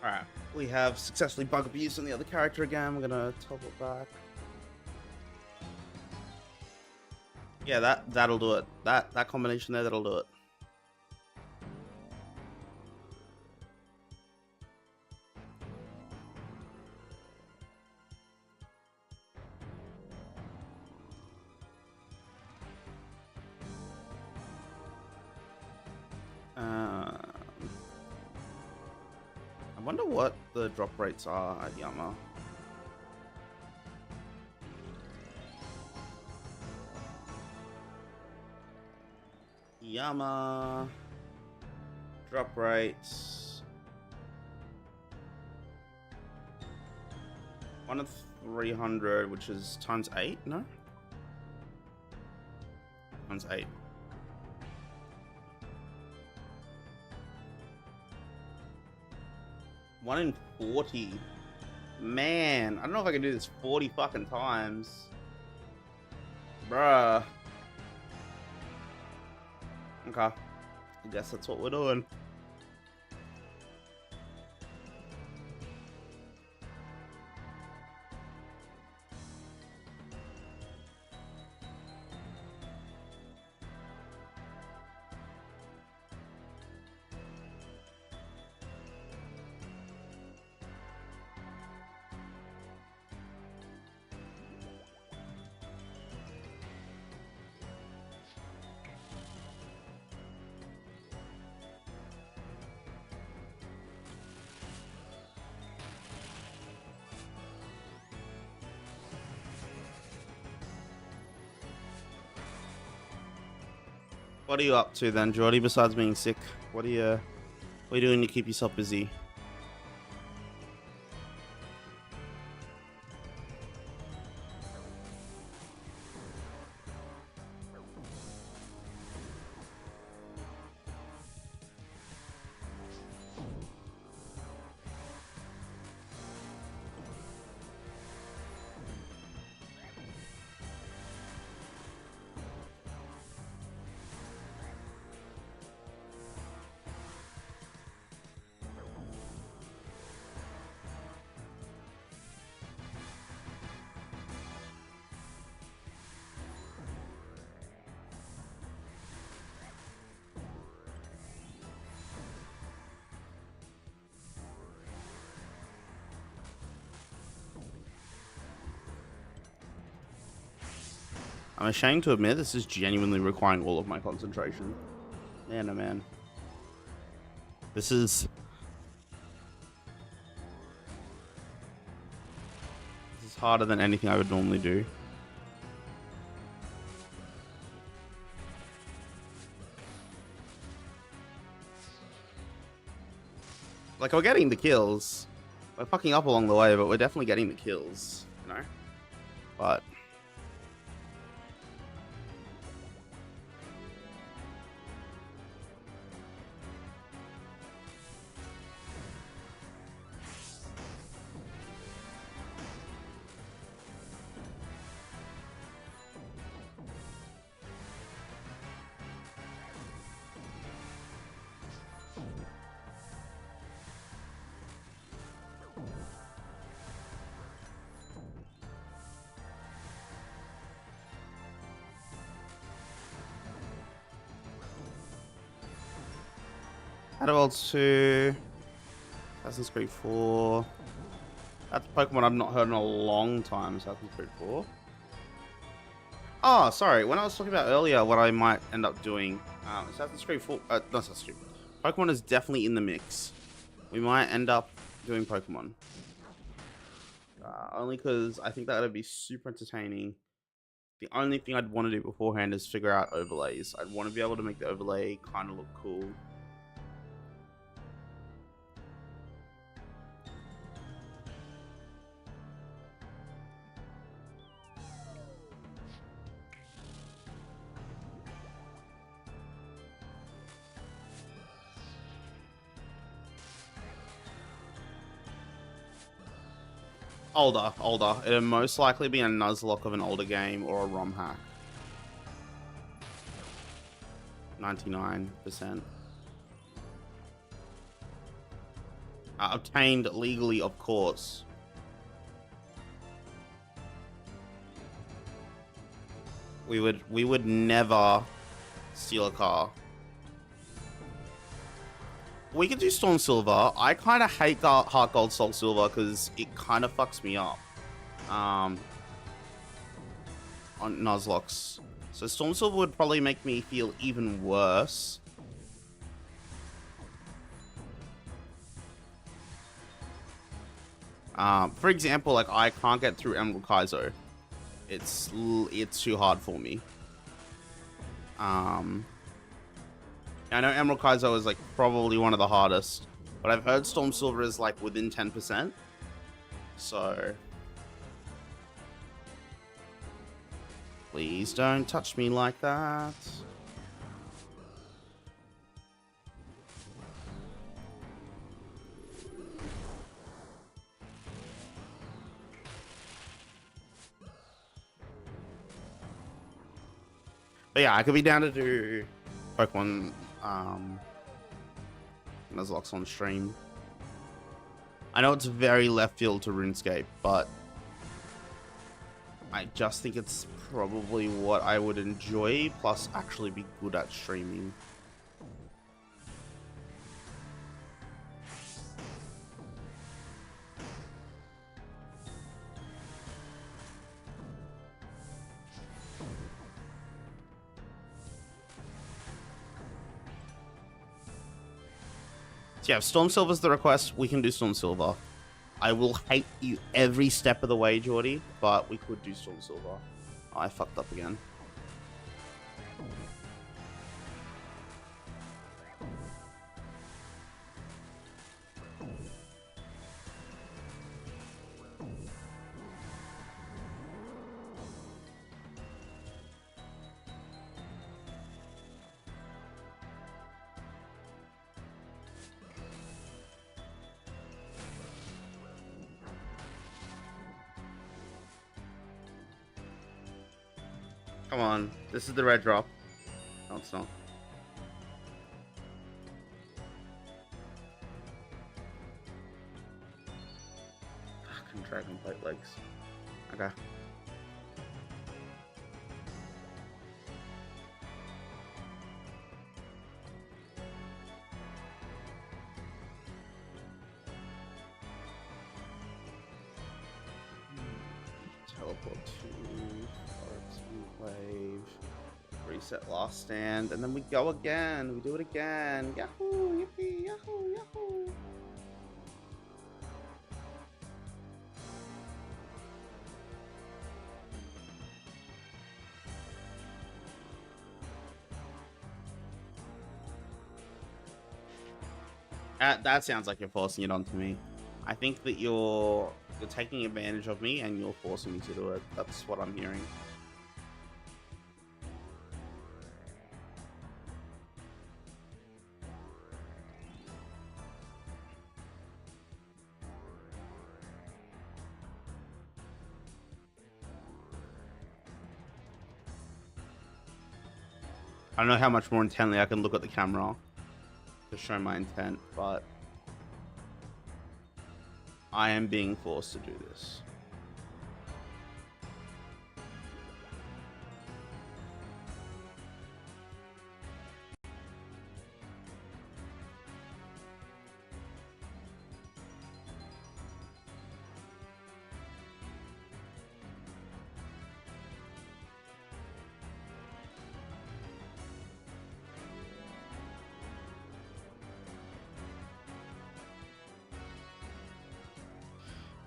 Alright, we have successfully bug abused on the other character again. We're gonna toggle back. Yeah, that'll do it. That combination there, that'll do it. I wonder what the drop rates are at Yama. Yama drop rates 1 of 300, which is times 8, no? Times 8. One in 40. Man, I don't know if I can do this 40 fucking times. Bruh. Okay. I guess that's what we're doing. What are you up to then, Jordy, besides being sick? What are you doing to keep yourself busy? I'm ashamed to admit this is genuinely requiring all of my concentration. Man, oh man. This is harder than anything I would normally do. Like, we're getting the kills. We're fucking up along the way, but we're definitely getting the kills, you know? But Adults 2, Assassin's Creed 4. That's a Pokemon I've not heard in a long time, Assassin's Creed 4. Oh, sorry. When I was talking about earlier what I might end up doing, Assassin's Creed 4, not Assassin's Creed. Pokemon is definitely in the mix. We might end up doing Pokemon. Only because I think that would be super entertaining. The only thing I'd want to do beforehand is figure out overlays. I'd want to be able to make the overlay kind of look cool. Older. It'll most likely be a Nuzlocke of an older game or a ROM hack. 99%. Obtained legally, of course. We would never steal a car. We could do Storm Silver. I kind of hate Heart Gold Soul Silver because it kind of fucks me up on Nuzlocks. So Storm Silver would probably make me feel even worse. For example, like I can't get through Emerald Kaizo. It's too hard for me. I know Emerald Kaizo is like probably one of the hardest, but I've heard Storm Silver is like within 10%. So please don't touch me like that. But yeah, I could be down to do Pokemon Nuzlocke on stream. I know it's very left field to RuneScape, but I just think it's probably what I would enjoy, plus actually be good at streaming. So yeah, if Storm Silver's the request, we can do Storm Silver. I will hate you every step of the way, Geordie, but we could do Storm Silver. Oh, I fucked up again. Come on, this is the red drop. No, it's not. Fucking dragon plate legs. Okay. Teleport to Wave. Reset last stand. And then we go again. We do it again. Yahoo! Yippee! Yahoo! Yahoo! That sounds like you're forcing it onto me. I think that you're taking advantage of me and you're forcing me to do it. That's what I'm hearing. I don't know how much more intently I can look at the camera to show my intent, but I am being forced to do this.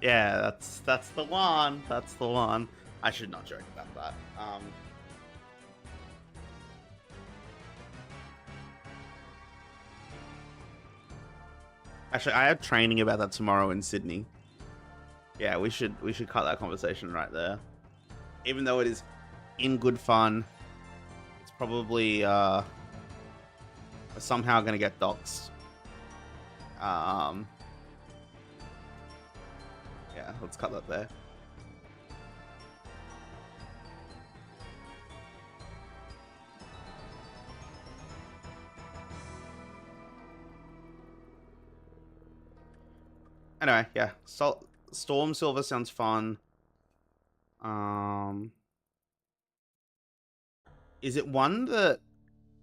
Yeah, that's the one. That's the one. I should not joke about that. Actually, I have training about that tomorrow in Sydney. Yeah, we should cut that conversation right there. Even though it is in good fun, it's probably somehow gonna get doxxed. Yeah, let's cut that there. Anyway, yeah. Storm Silver sounds fun. Is it one that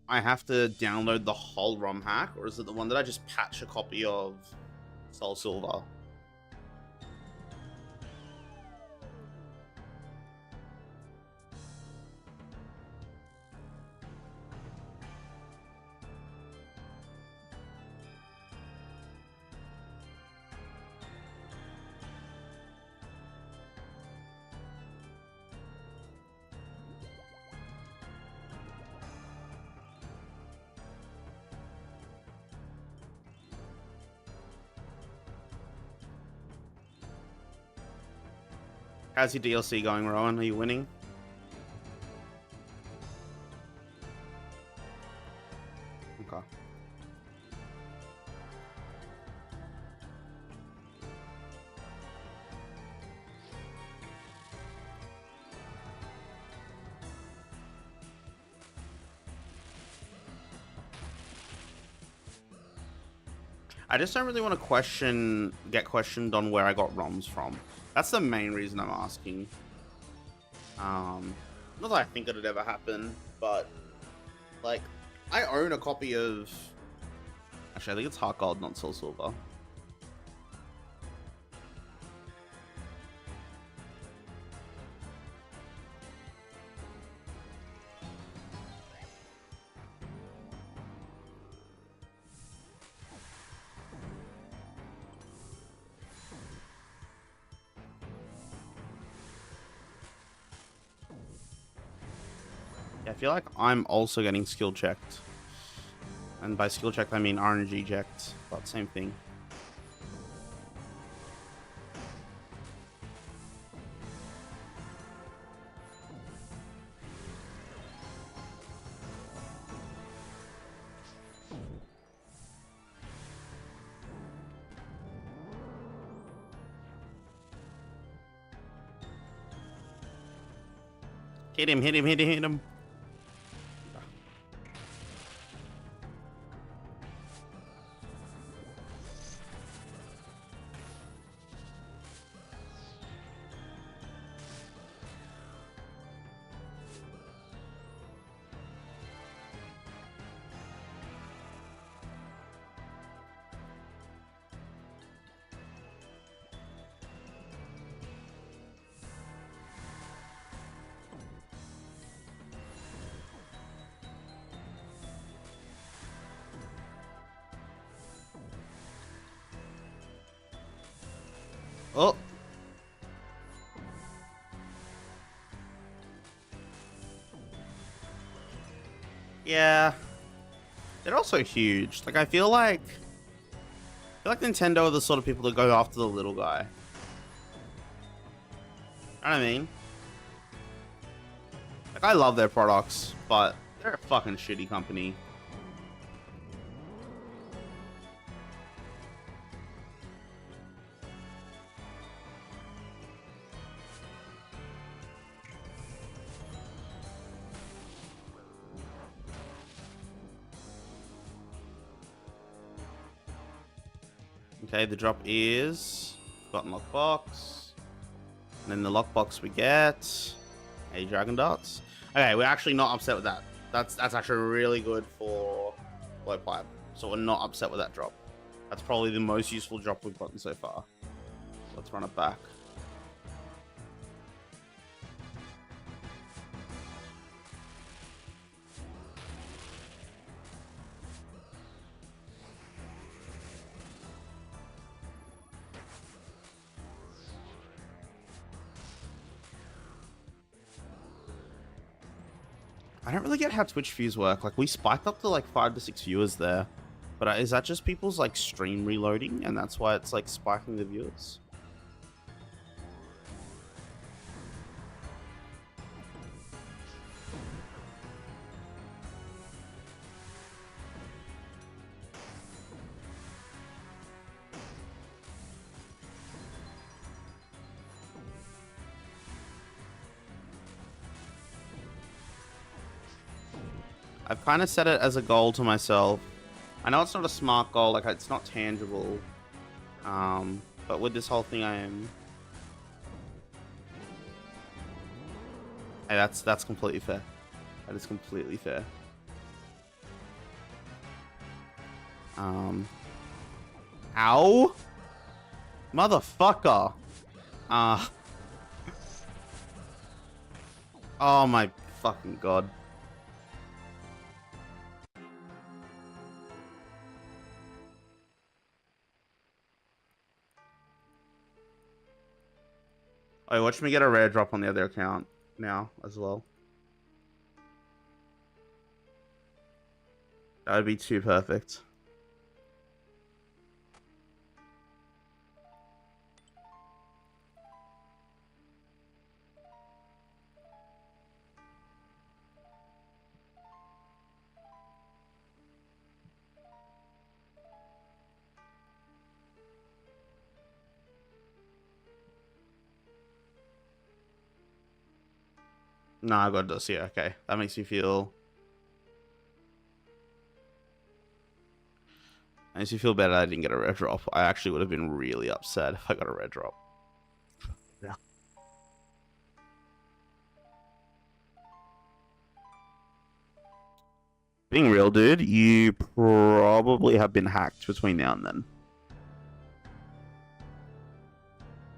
I have to download the whole ROM hack, or is it the one that I just patch a copy of Soul Silver? How's your DLC going, Rowan? Are you winning? Okay. I just don't really want to get questioned on where I got ROMs from. That's the main reason I'm asking. Not that I think it'd ever happen, but like, I own a copy of. Actually, I think it's Heart Gold, not Soul Silver. I feel like I'm also getting skill checked. And by skill checked, I mean RNG checked, but same thing. Hit him, hit him, hit him, hit him. Oh. Yeah. They're also huge. Like, I feel like Nintendo are the sort of people that go after the little guy. You know what I mean? Like, I love their products, but they're a fucking shitty company. Okay, the drop is forgotten lockbox. And then the lockbox we get a dragon darts. Okay, we're actually not upset with that. That's actually really good for blowpipe. So we're not upset with that drop. That's probably the most useful drop we've gotten so far. Let's run it back. I don't really get how Twitch views work. Like, we spiked up to like 5 to 6 viewers there. But is that just people's like stream reloading and that's why it's like spiking the viewers? I've kind of set it as a goal to myself. I know it's not a smart goal, like it's not tangible. But with this whole thing I am... Hey, that's completely fair. That is completely fair. Ow! Motherfucker! Oh my fucking god. Oh, watch me get a rare drop on the other account now as well. That would be too perfect. No, I got this. Yeah, okay. That makes me feel... Makes me feel better I didn't get a red drop. I actually would have been really upset if I got a red drop. Yeah. Being real, dude, you probably have been hacked between now and then.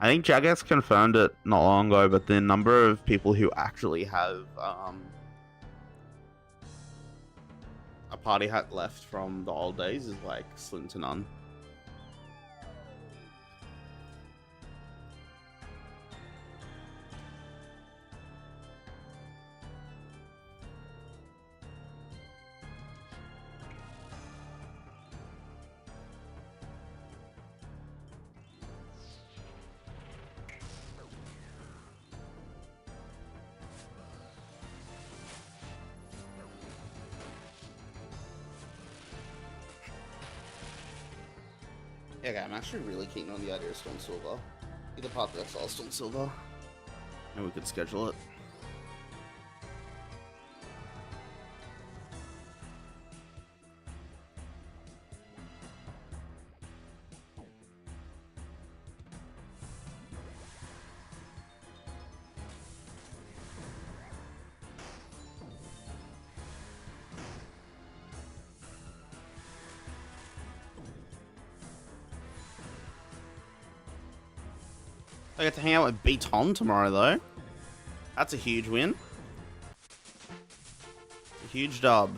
I think Jagex confirmed it not long ago, but the number of people who actually have a party hat left from the old days is like slim to none. Yeah, okay, I'm actually really keen on the idea of Storm Silver. Either Path of Exile or Storm Silver. And we could schedule it. I get to hang out with B Tom tomorrow, though. That's a huge win. A huge dub.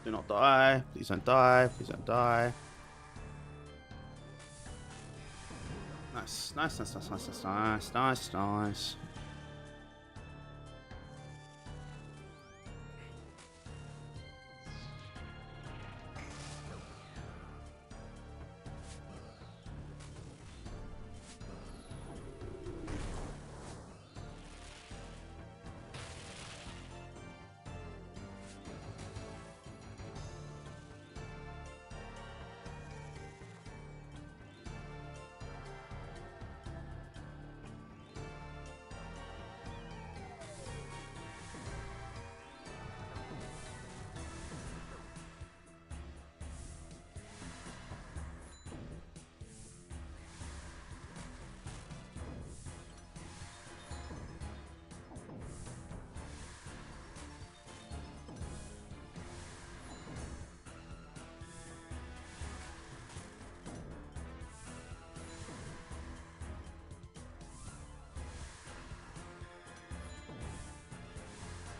Do not die. Please don't die. Please don't die. Nice. Nice, nice, nice, nice, nice, nice, nice, nice.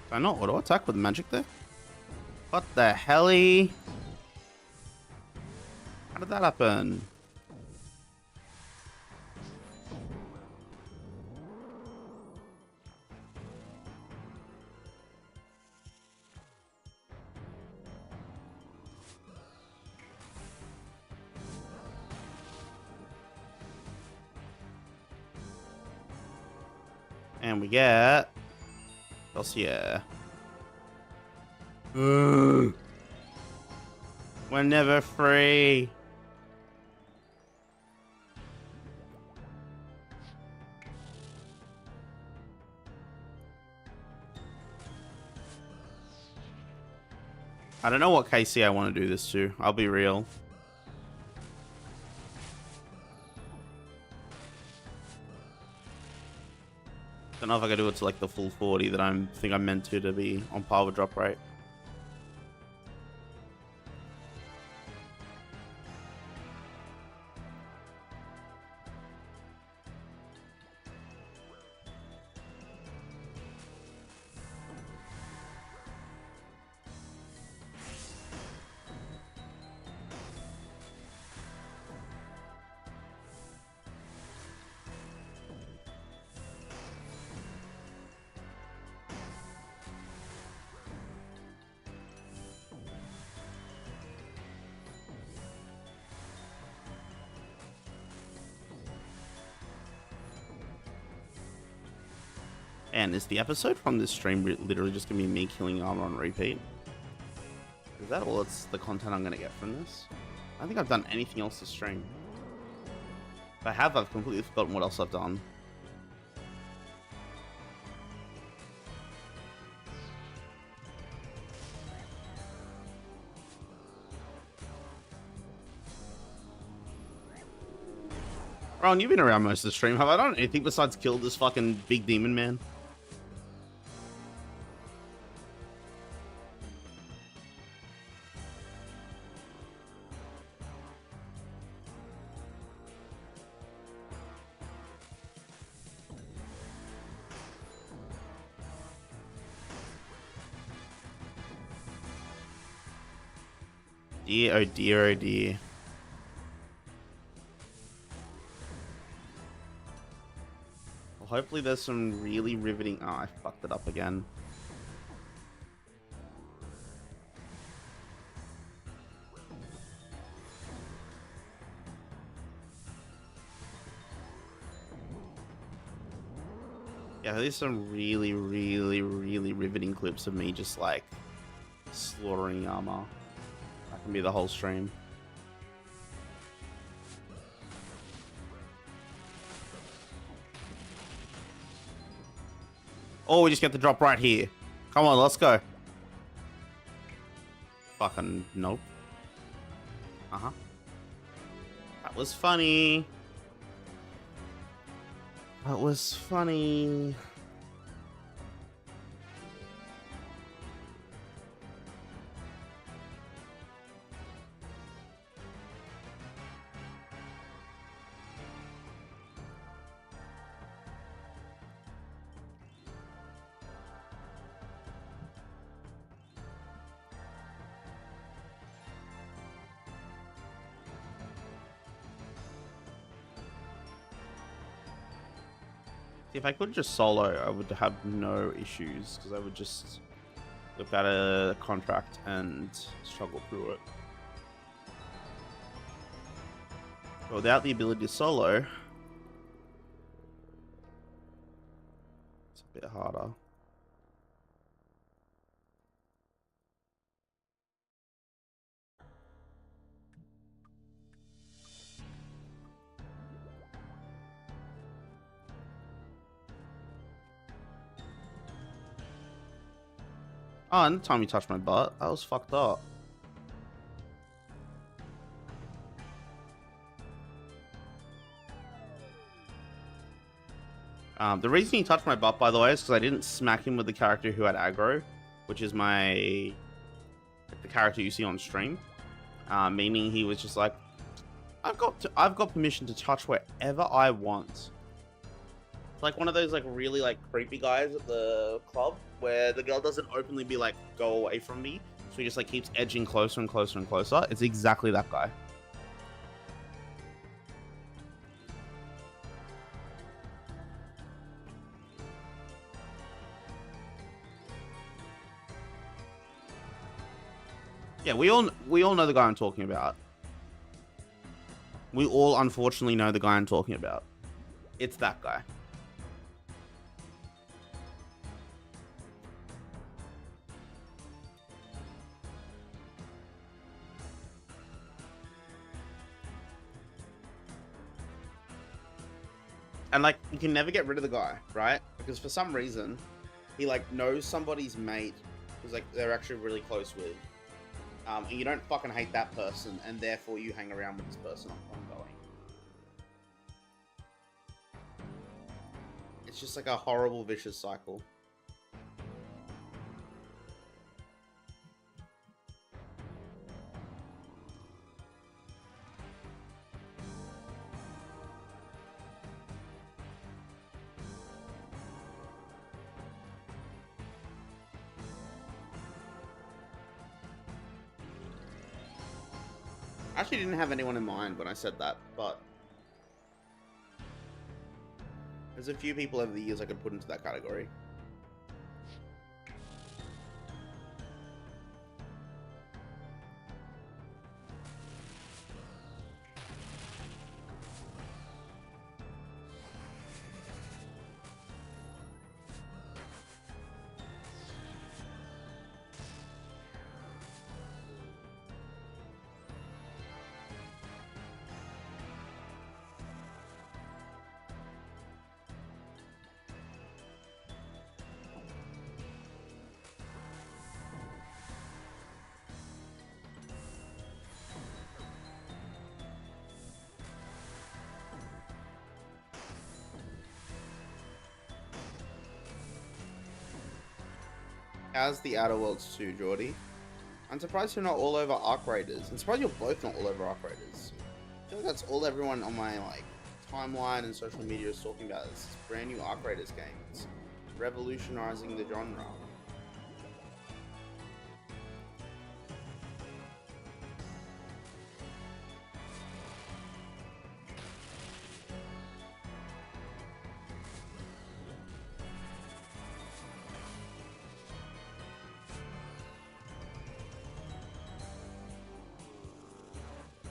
Did I not auto attack with magic there? What the helly? How did that happen? And we get Dossier. We're never free. I don't know what KC I want to do this to. I'll be real. Don't know if I can do it to like the full 40 that I think I'm meant to be on par with drop rate. And is the episode from this stream literally just gonna be me killing armor on repeat? Is that all it's the content I'm gonna get from this? I don't think I've done anything else this stream. If I have, I've completely forgotten what else I've done. Ron, you've been around most of the stream. Have I done anything besides kill this fucking big demon man? Dear, oh dear, oh dear. Well, hopefully there's some really riveting... Oh, I fucked it up again. Yeah, there's some really, really, really riveting clips of me just like slaughtering armor. That can be the whole stream. Oh, we just get the drop right here. Come on, let's go. Fucking nope. Uh-huh. That was funny. That was funny. See, if I could just solo, I would have no issues because I would just whip out a contract and struggle through it. But without the ability to solo, it's a bit harder. Oh, and the time you touched my butt, that was fucked up. The reason he touched my butt, by the way, is because I didn't smack him with the character who had aggro, which is the character you see on stream. Meaning he was just like, I've got permission to touch wherever I want. It's like one of those like really like creepy guys at the club where the girl doesn't openly be like, go away from me. So he just like keeps edging closer and closer and closer. It's exactly that guy. Yeah, we all know the guy I'm talking about. We all unfortunately know the guy I'm talking about. It's that guy. And like, you can never get rid of the guy, right? Because for some reason, he like knows somebody's mate who's like they're actually really close with. And you don't fucking hate that person, and therefore you hang around with this person ongoing. It's just like a horrible, vicious cycle. I actually didn't have anyone in mind when I said that, but there's a few people over the years I could put into that category. How's the Outer Worlds 2, Geordie? I'm surprised you're not all over Arc Raiders. I'm surprised you're both not all over Arc Raiders. I feel like that's all everyone on my like timeline and social media is talking about. This brand new Arc Raiders game. It's revolutionizing the genre.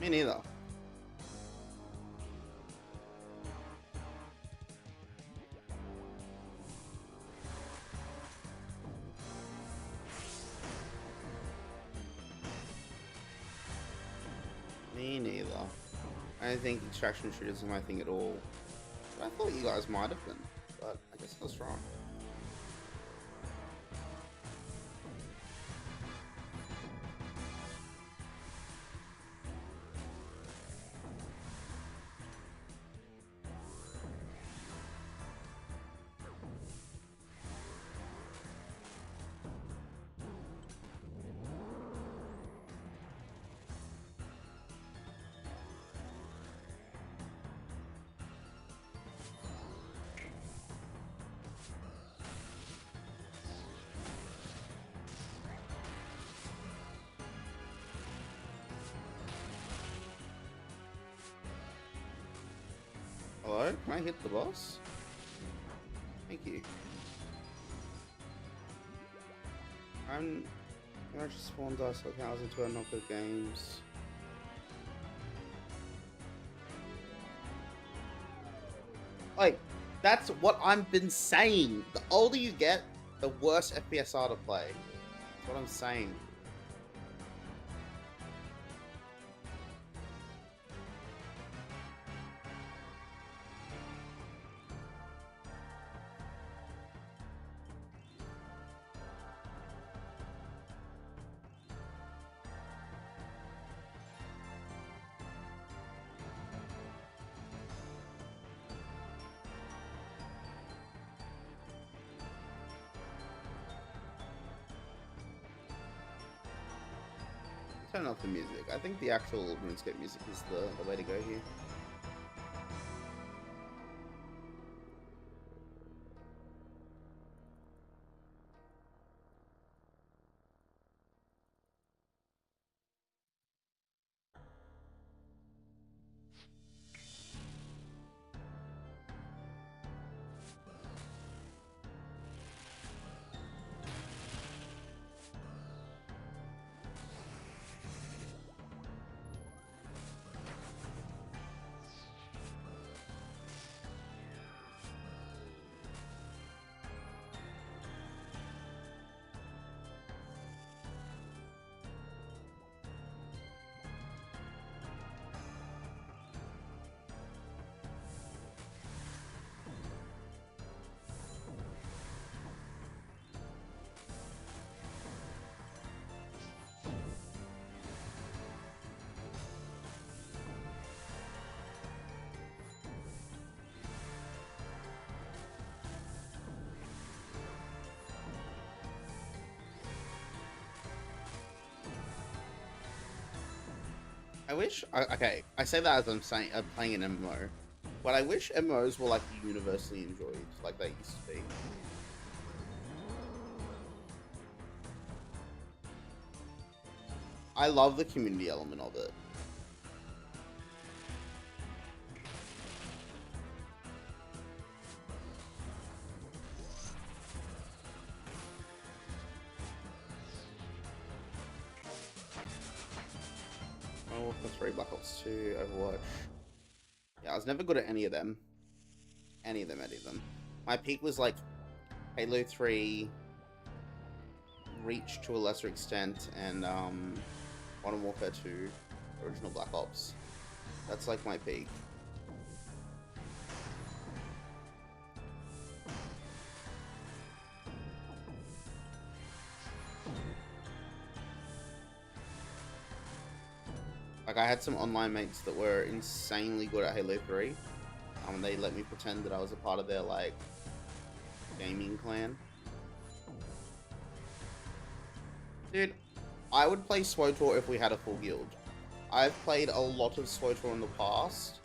Me neither. Me neither. I don't think extraction shooters are my thing at all. But I thought you guys might have been. But I guess I was wrong. Hello? Can I hit the boss? Thank you. I just spawned us like hours into our knockout games. Like, that's what I've been saying. The older you get, the worse FPS are to play. That's what I'm saying. Turn off the music. I think the actual RuneScape music is the way to go here. I wish. Okay, I say that as I'm playing an MMO, but I wish MMOs were like universally enjoyed, like they used to be. I love the community element of it. Oh, that's 3 Black Ops 2, Overwatch. Yeah, I was never good at any of them. Any of them. My peak was like Halo 3, Reach to a lesser extent, and Modern Warfare 2, original Black Ops. That's like my peak. Like, I had some online mates that were insanely good at Halo 3. They let me pretend that I was a part of their, like, gaming clan. Dude, I would play SWTOR if we had a full guild. I've played a lot of SWTOR in the past.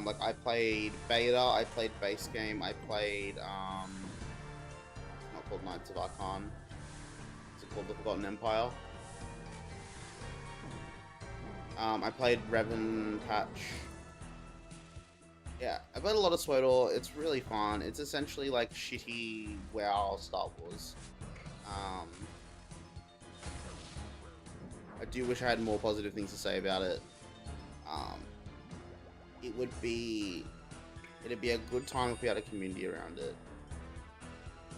Like, I played Beta, I played Base Game, I played, not called Knights of Archon. Is it called the Forgotten Empire? I played Revan Patch. Yeah, I played a lot of SWTOR. It's really fun. It's essentially like shitty WoW Star Wars. I do wish I had more positive things to say about it. It'd be a good time if we had a community around it.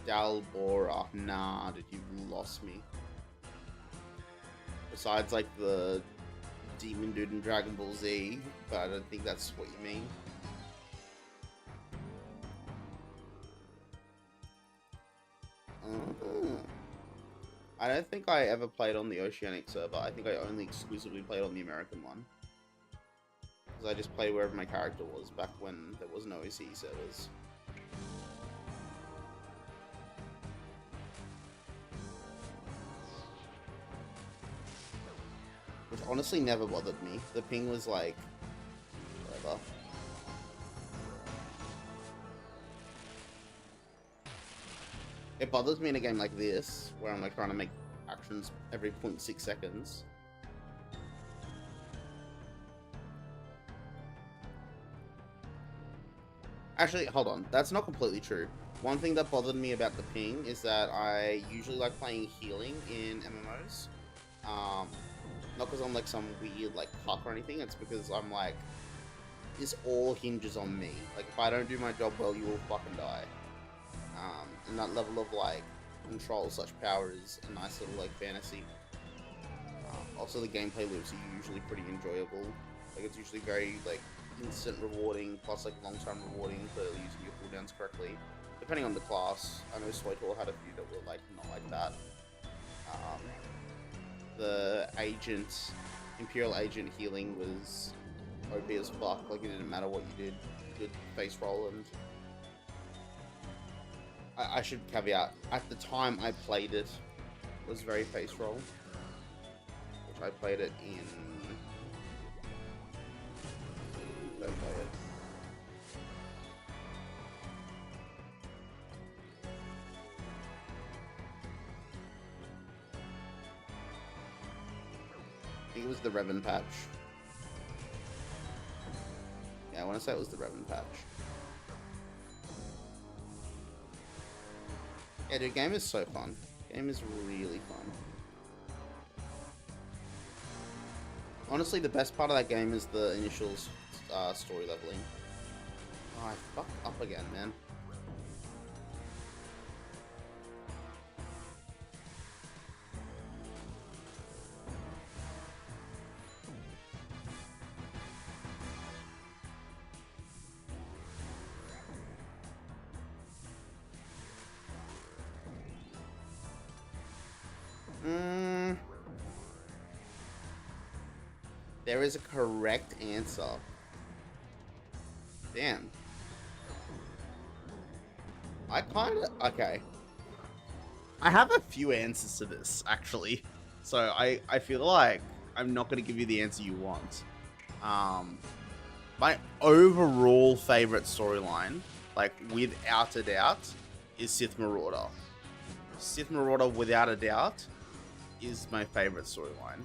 Dalbora, nah, dude, you've lost me. Besides, like, the Demon Dude in Dragon Ball Z, but I don't think that's what you mean. I don't think I ever played on the Oceanic server. I think I only exclusively played on the American one. Because I just played wherever my character was back when there was no OCE servers. Which honestly never bothered me. The ping was like, whatever. It bothers me in a game like this, where I'm like trying to make actions every 0.6 seconds. Actually, hold on. That's not completely true. One thing that bothered me about the ping is that I usually like playing healing in MMOs. Not because I'm like some weird like cuck or anything. It's because I'm like, this all hinges on me. Like if I don't do my job well, you will fucking die. And that level of like control / power is a nice little like fantasy. Also, the gameplay loops are usually pretty enjoyable. Like it's usually very like instant rewarding plus like long time rewarding for using your cooldowns correctly. Depending on the class, I know Soitor had a few that were like not like that. The agent, Imperial agent healing was OP as fuck. Like it didn't matter what you did. You did face roll and. I should caveat, at the time I played it was very face roll. Which I played it in. I play it. I think it was the Revan patch. Yeah, I want to say it was the Revan patch. Yeah, dude, game is so fun. Game is really fun. Honestly, the best part of that game is the initial story leveling. Oh, I fucked up again, man. There is a correct answer. Damn. I kinda... Okay. I have a few answers to this, actually. So I feel like I'm not going to give you the answer you want. My overall favorite storyline, like without a doubt, is Sith Marauder. Sith Marauder, without a doubt, is my favorite storyline.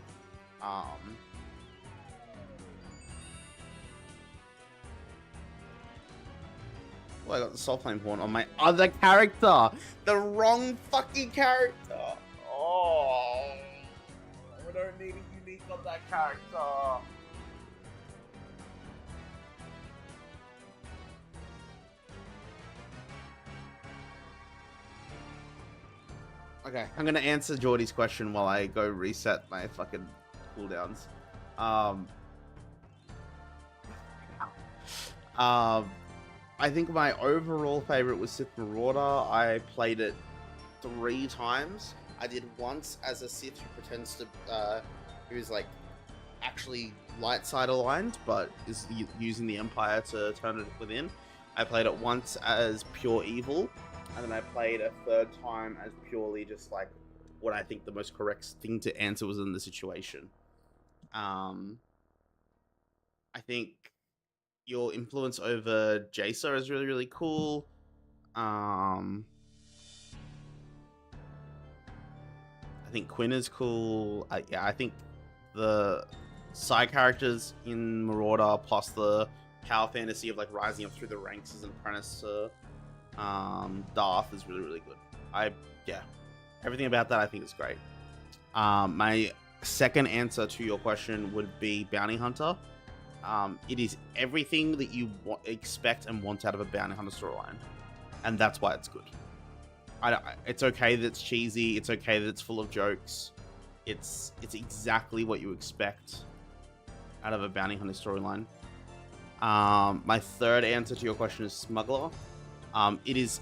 Well, I got the Soul Flame Horn on my other character. The wrong fucking character. Oh. We don't need a unique on that character. Okay, I'm gonna answer Geordie's question while I go reset my fucking cooldowns. I think my overall favorite was Sith Marauder. I played it 3 times. I did once as a Sith who pretends to, who is like actually light side aligned, but is using the Empire to turn it within. I played it once as pure evil, and then I played a 3rd time as purely just like what I think the most correct thing to answer was in the situation. I think your influence over Jacer is really, really cool. I think Quinn is cool. Yeah, I think the side characters in Marauder plus the power fantasy of like rising up through the ranks as an apprentice to Darth is really, really good. Yeah, everything about that I think is great. My second answer to your question would be Bounty Hunter. It is everything that you expect and want out of a bounty hunter storyline, and that's why it's good. It's okay that it's cheesy. It's okay that it's full of jokes. It's exactly what you expect out of a bounty hunter storyline. My third answer to your question is Smuggler. It is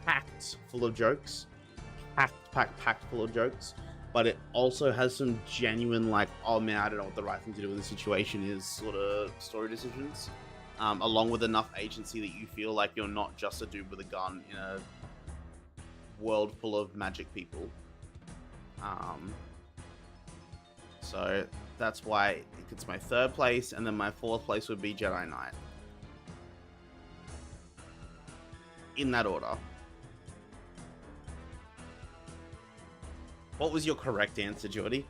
packed full of jokes, packed full of jokes. But it also has some genuine, like, oh man, I don't know what the right thing to do in this situation is, sort of story decisions. Along with enough agency that you feel like you're not just a dude with a gun in a world full of magic people. So that's why it's my 3rd place, and then my 4th place would be Jedi Knight. In that order. What was your correct answer, Geordie?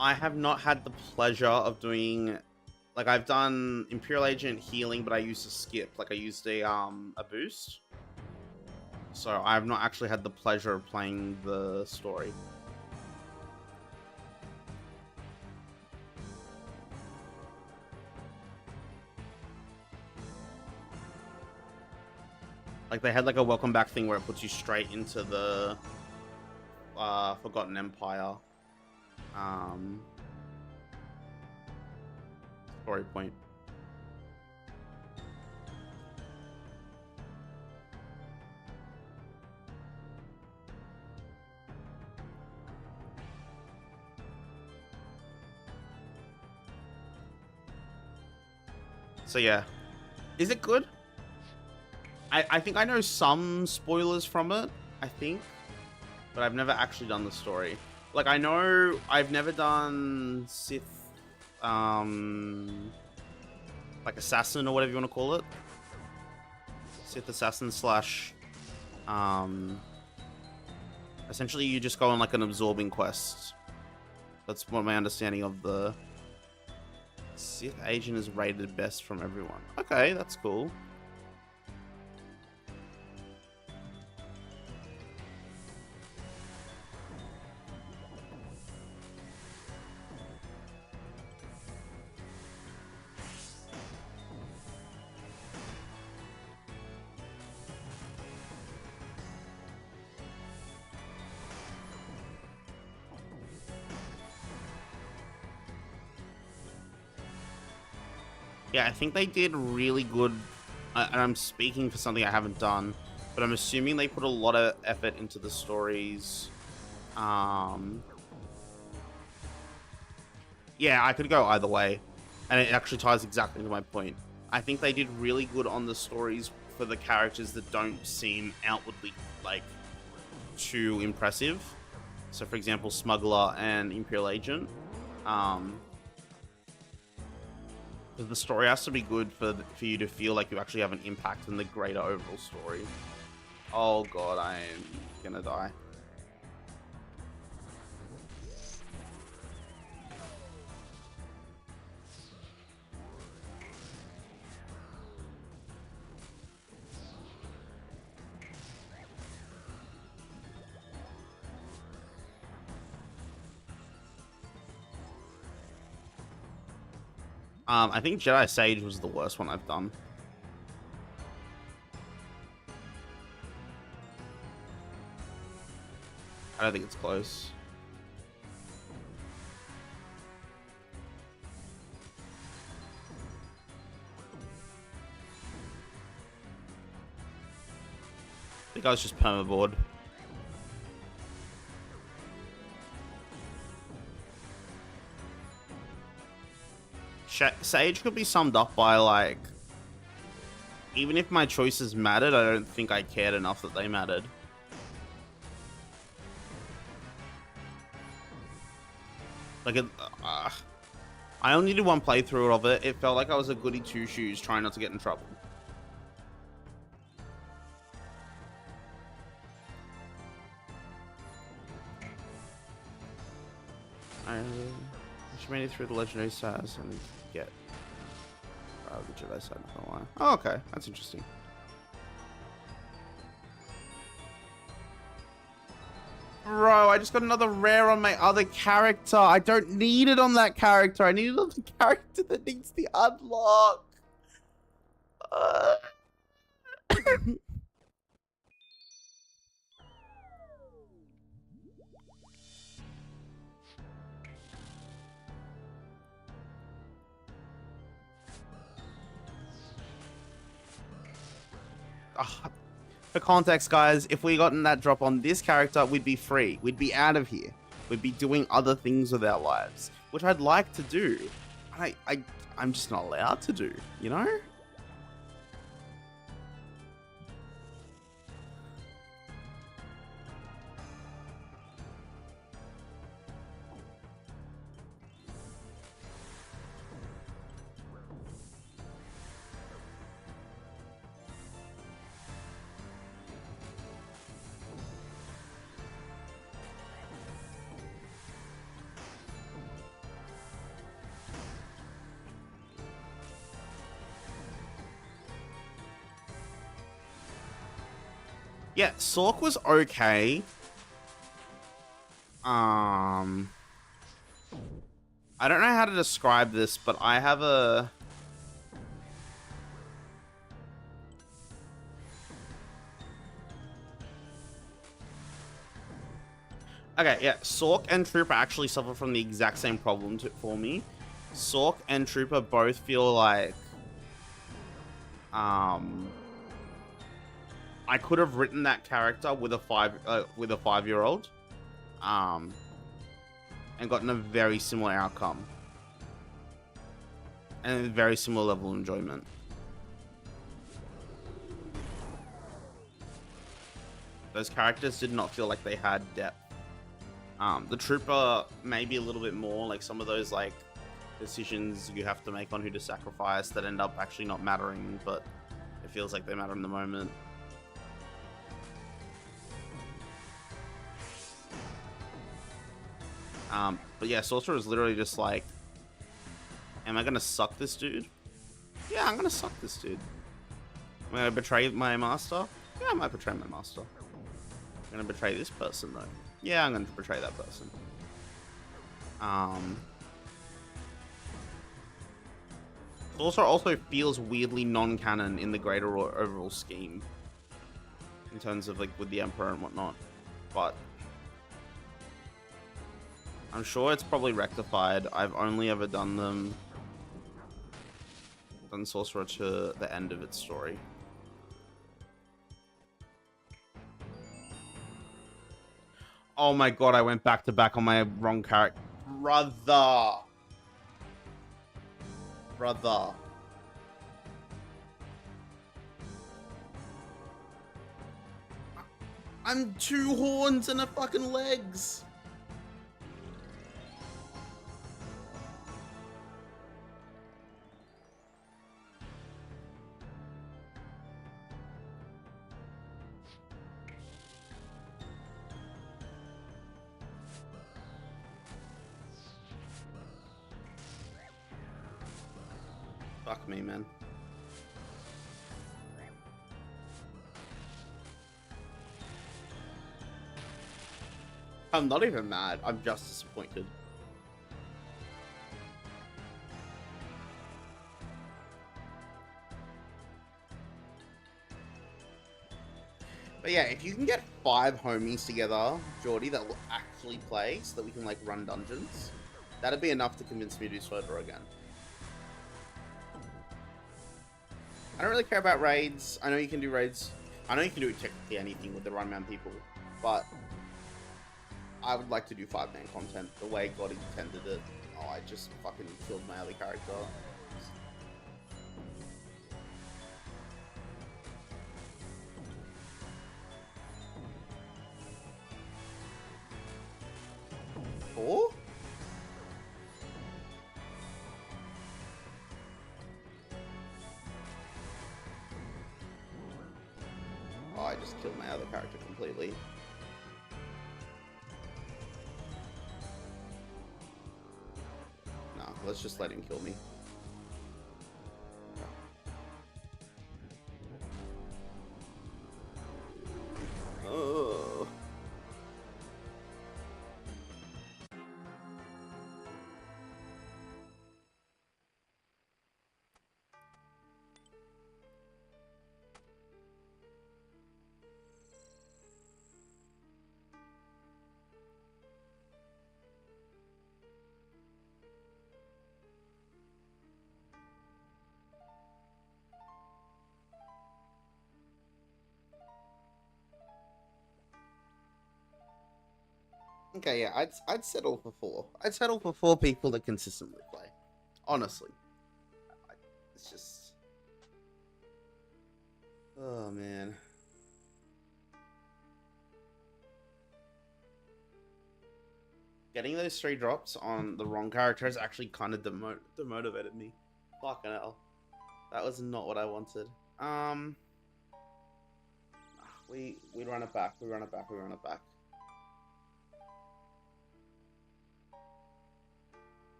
I have not had the pleasure of doing, like, I've done Imperial Agent healing, but I used to skip. Like, I used a boost. So I've not actually had the pleasure of playing the story. Like, they had like a welcome back thing where it puts you straight into the Forgotten Empire story point. So yeah, is it good? I think I know some spoilers from it, I think, but I've never actually done the story. Like, I know I've never done Sith, like assassin or whatever you want to call it. Sith assassin slash, essentially you just go on like an absorbing quest. That's what my understanding of the Sith agent is rated best from everyone. Okay, that's cool. Yeah, I think they did really good, and I'm speaking for something I haven't done, but I'm assuming they put a lot of effort into the stories. Yeah, I could go either way, and it actually ties exactly to my point. I think they did really good on the stories for the characters that don't seem outwardly, like, too impressive. So, for example, Smuggler and Imperial Agent. Because the story has to be good for you to feel like you actually have an impact in the greater overall story. Oh god, I am gonna die. I think Jedi Sage was the worst one I've done. I don't think it's close. I think I was just permaboard. Sage could be summed up by, like, even if my choices mattered, I don't think I cared enough that they mattered. Like, I only did one playthrough of it. It felt like I was a goody two-shoes trying not to get in trouble. She made it through the legendary stars and get the Jedi side for a while. Oh, okay, that's interesting. Bro, I just got another rare on my other character. I don't need it on that character. I need it on the character that needs the unlock. For context, guys, if we gotten that drop on this character, we'd be free. We'd be out of here. We'd be doing other things with our lives, which I'd like to do. I'm just not allowed to do, you know? Yeah, Sork was okay. I don't know how to describe this, but I have a... Okay, yeah, Sork and Trooper actually suffer from the exact same problem for me. Sork and Trooper both feel like... I could have written that character with a 5-year-old. And gotten a very similar outcome. And a very similar level of enjoyment. Those characters did not feel like they had depth. The Trooper maybe a little bit more, like some of those like decisions you have to make on who to sacrifice that end up actually not mattering, but it feels like they matter in the moment. But yeah, Sorcerer is literally just like, am I gonna suck this dude? Yeah, I'm gonna suck this dude. Am I gonna betray my master? Yeah, I might betray my master. I'm gonna betray this person though. Yeah, I'm gonna betray that person. Sorcerer also feels weirdly non-canon in the greater overall scheme. In terms of like with the Emperor and whatnot. But I'm sure it's probably rectified. I've only ever done Sorcerer to the end of its story. Oh my god, I went back to back on my wrong character. Brother. I'm 2 horns and a fucking legs. Fuck me, man. I'm not even mad. I'm just disappointed. But yeah, if you can get 5 homies together, Geordie, that will actually play so that we can like run dungeons, that'd be enough to convince me to do Swordor again. I don't really care about raids. I know you can do raids. I know you can do technically anything with the run-man people, but I would like to do 5-man content the way God intended it. Oh, I just fucking killed my other character. Oh? Oh, I just killed my other character completely. No, let's just let him kill me. Oh. Okay, yeah, I'd settle for 4. I'd settle for 4 people that consistently play. Honestly, it's just, oh man. Getting those 3 drops on the wrong character has actually kind of demotivated me. Fucking hell, that was not what I wanted. We run it back. We run it back. We run it back.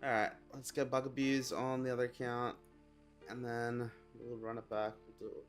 Alright, let's get Bugaboos on the other account. And then we'll run it back. We'll do it.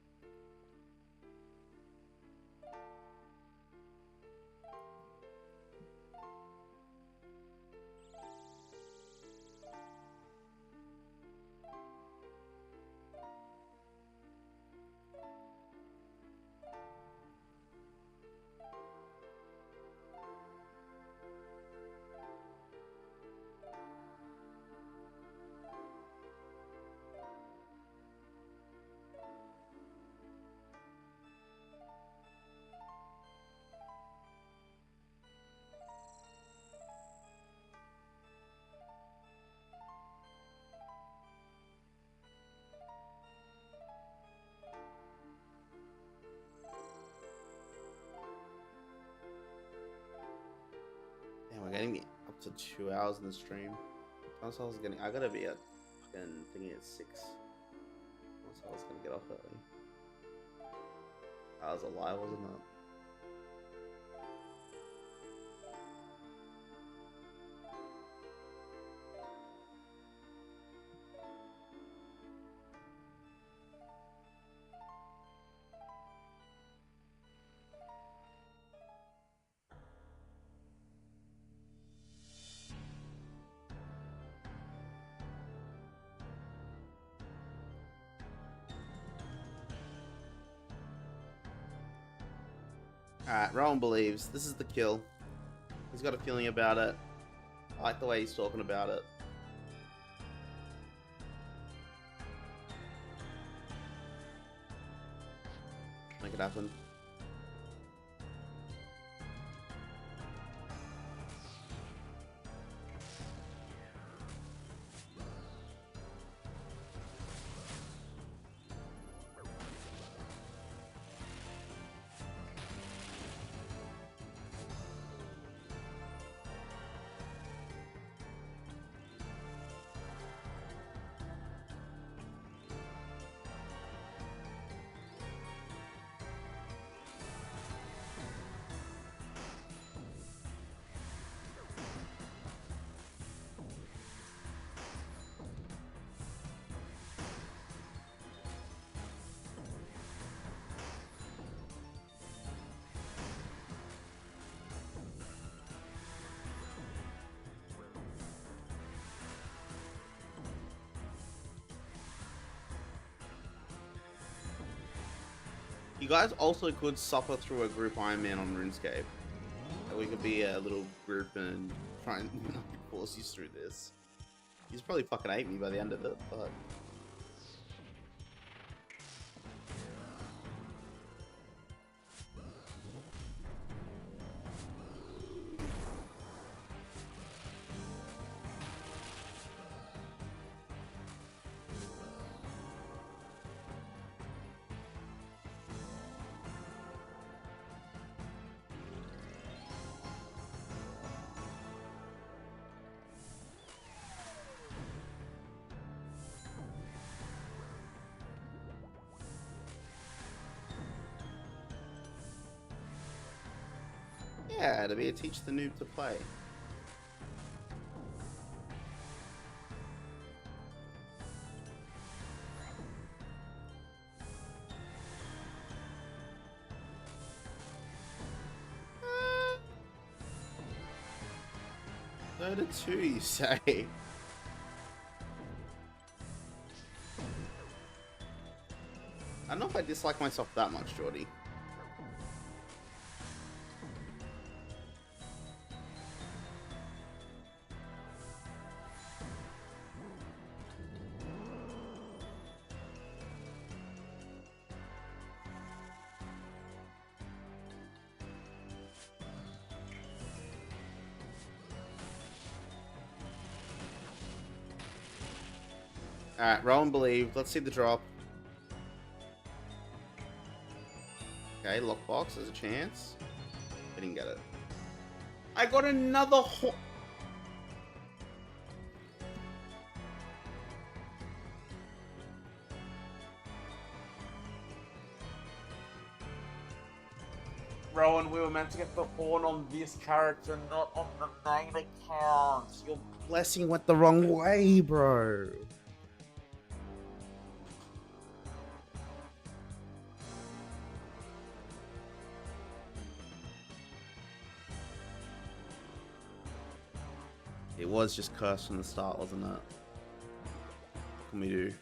Damn, we're getting up to 2 hours in the stream. Once I was getting, I gotta be at fucking thingy at 6. Once I was gonna get off early. I was a lie, wasn't it? Alright, Rowan believes. This is the kill. He's got a feeling about it. I like the way he's talking about it. Make it happen. You guys also could suffer through a group Iron Man on RuneScape. We could be a little group and try and force you through this. He's probably fucking hate me by the end of it, but... Yeah, to be a teach the noob to play. Uh, 32, you say? I don't know if I dislike myself that much, Geordie. Alright, roll and believe. Let's see the drop. Okay, lockbox, there's a chance. I didn't get it. I got another Rowan, we were meant to get the horn on this character, not on the main account. Your blessing went the wrong way, bro. It was just cursed from the start, wasn't it? What can we do?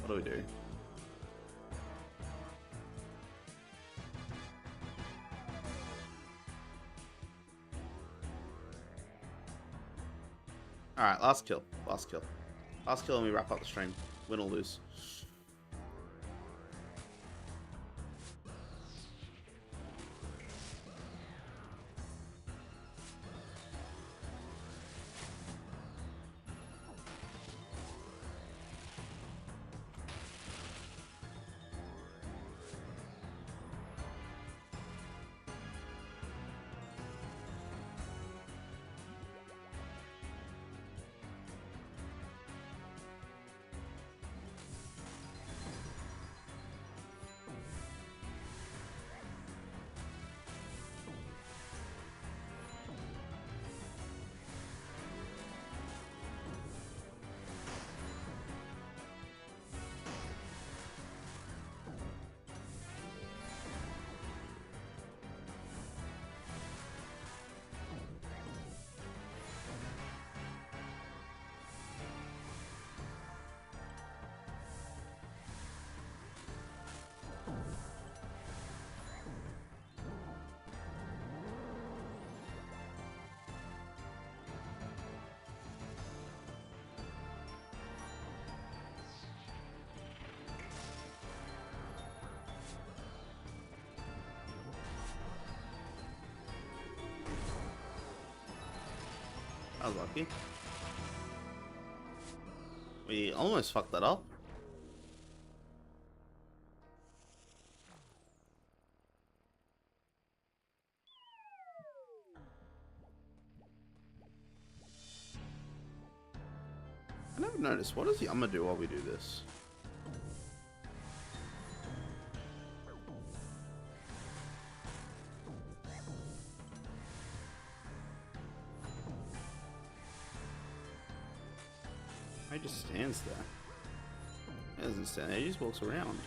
What do we do? Alright, last kill. Last kill. Last kill and we wrap up the stream. Win or lose. I was lucky. We almost fucked that up. I never noticed. What does Yama do while we do this? He just stands there. He doesn't stand there, he just walks around.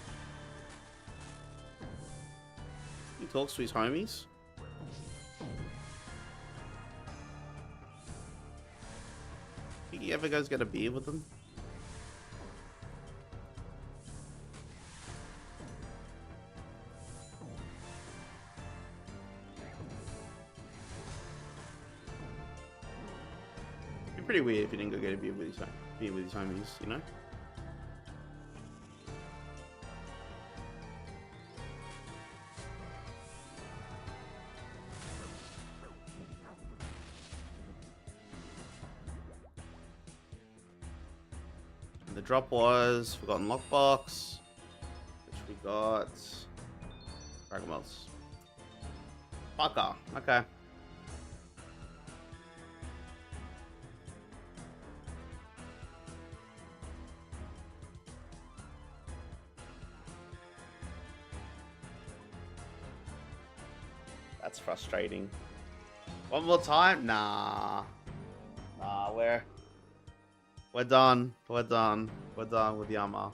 He talks to his homies. Think he ever goes get a beer with them? It'd be pretty weird if he didn't go get a beer with his homies, you know? The drop was Forgotten Lockbox, which we got. Dragon Balls. Fucker. Okay. That's frustrating. One more time? Nah. Nah, we're done. We're done. We're done with Yama.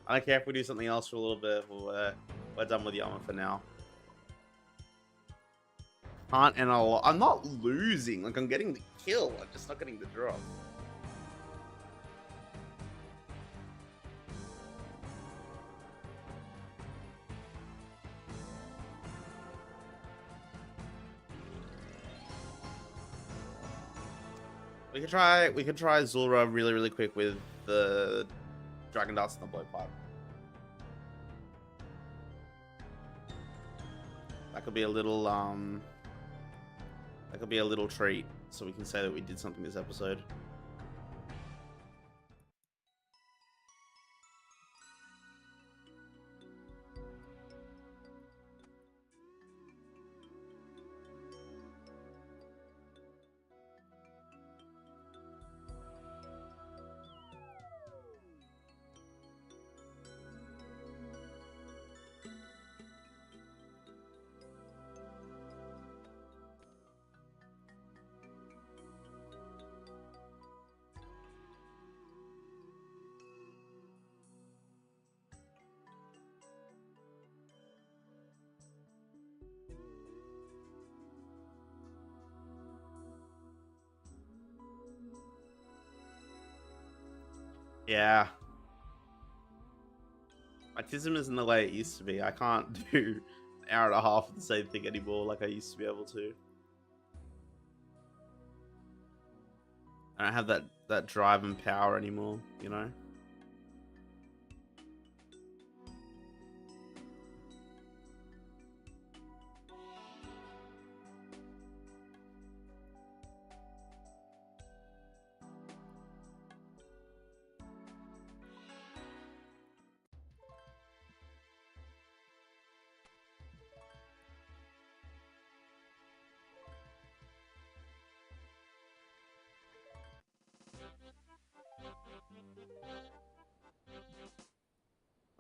I don't care if we do something else for a little bit, but we're done with Yama for now. Can't and I'm not losing. Like, I'm getting the kill. I'm just not getting the drop. We could try Zulra really quick with the Dragon Darts and the Blowpipe. That could be a little treat, so we can say that we did something this episode. Yeah. My tism isn't the way it used to be. I can't do an hour and a half of the same thing anymore like I used to be able to. I don't have that drive and power anymore, you know?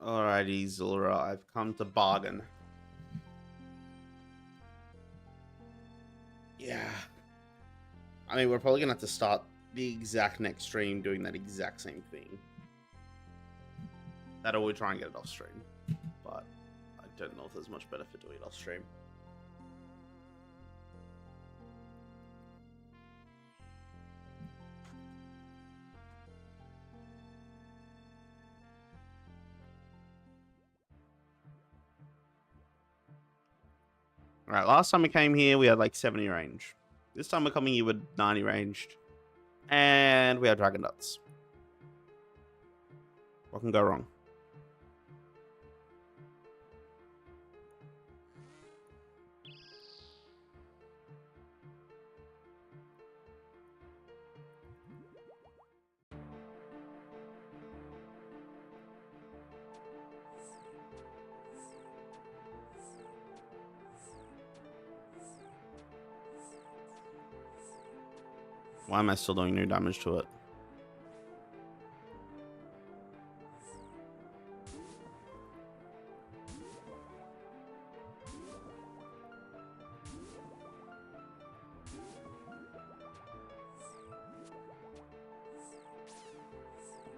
Alrighty, Zora, I've come to bargain. Yeah. I mean, we're probably gonna have to start the exact next stream doing that exact same thing. That'll we try and get it off stream. But I don't know if there's much benefit doing it off stream. Alright, last time we came here, we had like 70 range. This time we're coming here with 90 ranged. And we have Dragon Nuts. What can go wrong? Why am I still doing no damage to it?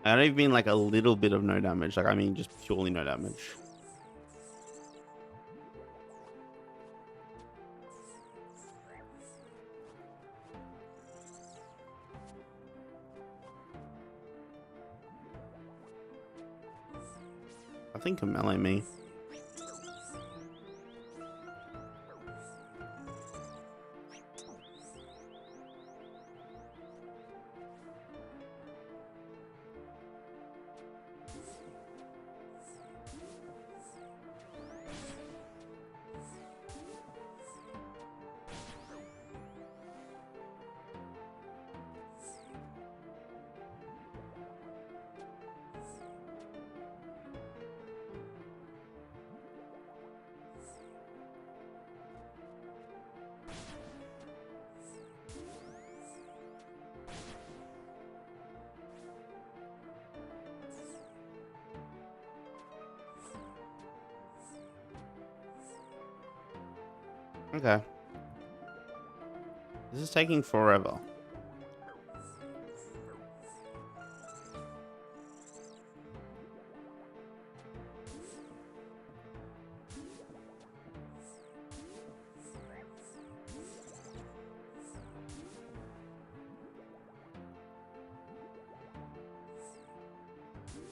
I don't even mean like a little bit of no damage. Like, I mean just purely no damage. I think can melee me. Okay. This is taking forever.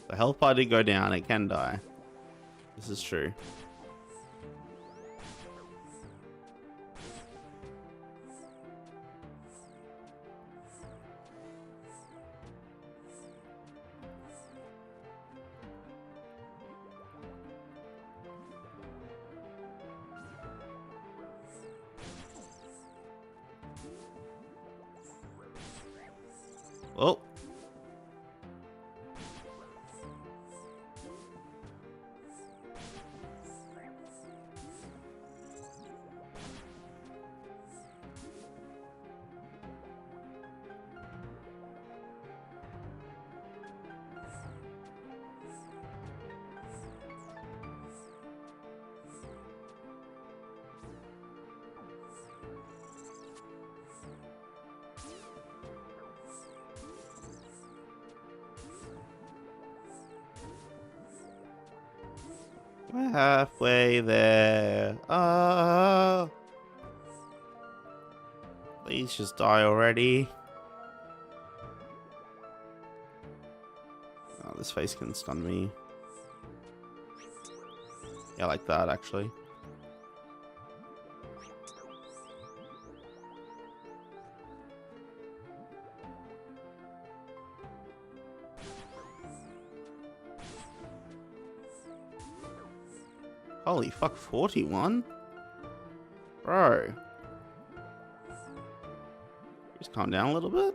The health bar did go down. It can die. This is true. Oh. We're halfway there. Oh. Please just die already. this face can stun me. Yeah, like that, actually. Holy fuck, 41? Bro. Just calm down a little bit.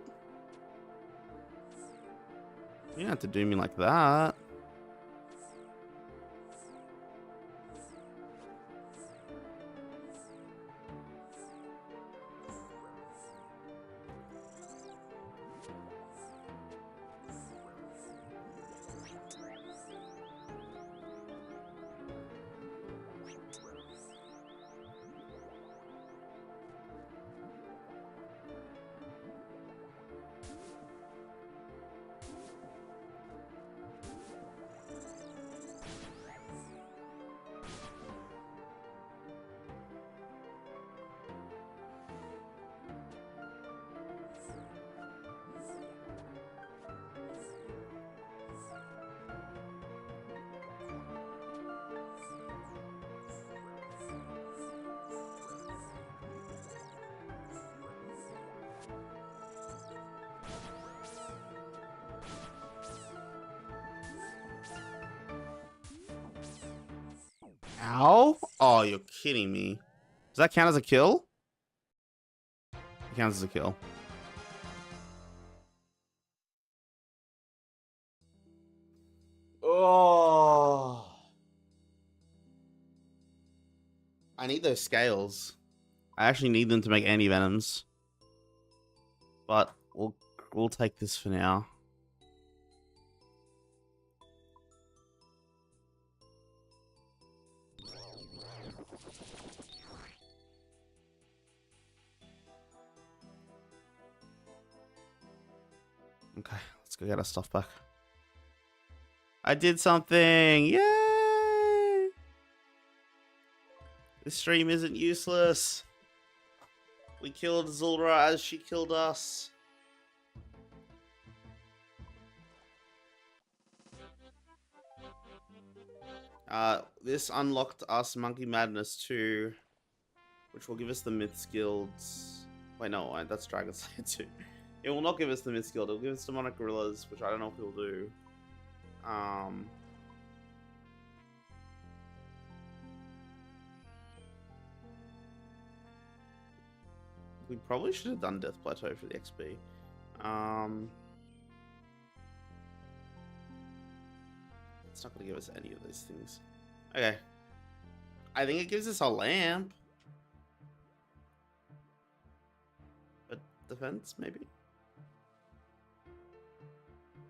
You don't have to do me like that. Ow? Oh, you're kidding me. Does that count as a kill? It counts as a kill. Oh. I need those scales. I actually need them to make anti-venoms. But we'll take this for now. Okay, let's go get our stuff back. I did something! Yay! This stream isn't useless. We killed Zulra as she killed us. This unlocked us Monkey Madness 2, which will give us the Myth Guilds. Wait, no, that's Dragon Slayer 2. It will not give us the Myth Guild, it'll give us Demonic Gorillas, which I don't know if it'll do. We probably should have done Death Plateau for the XP. It's not going to give us any of those things. Okay. I think it gives us a lamp. But defense, maybe?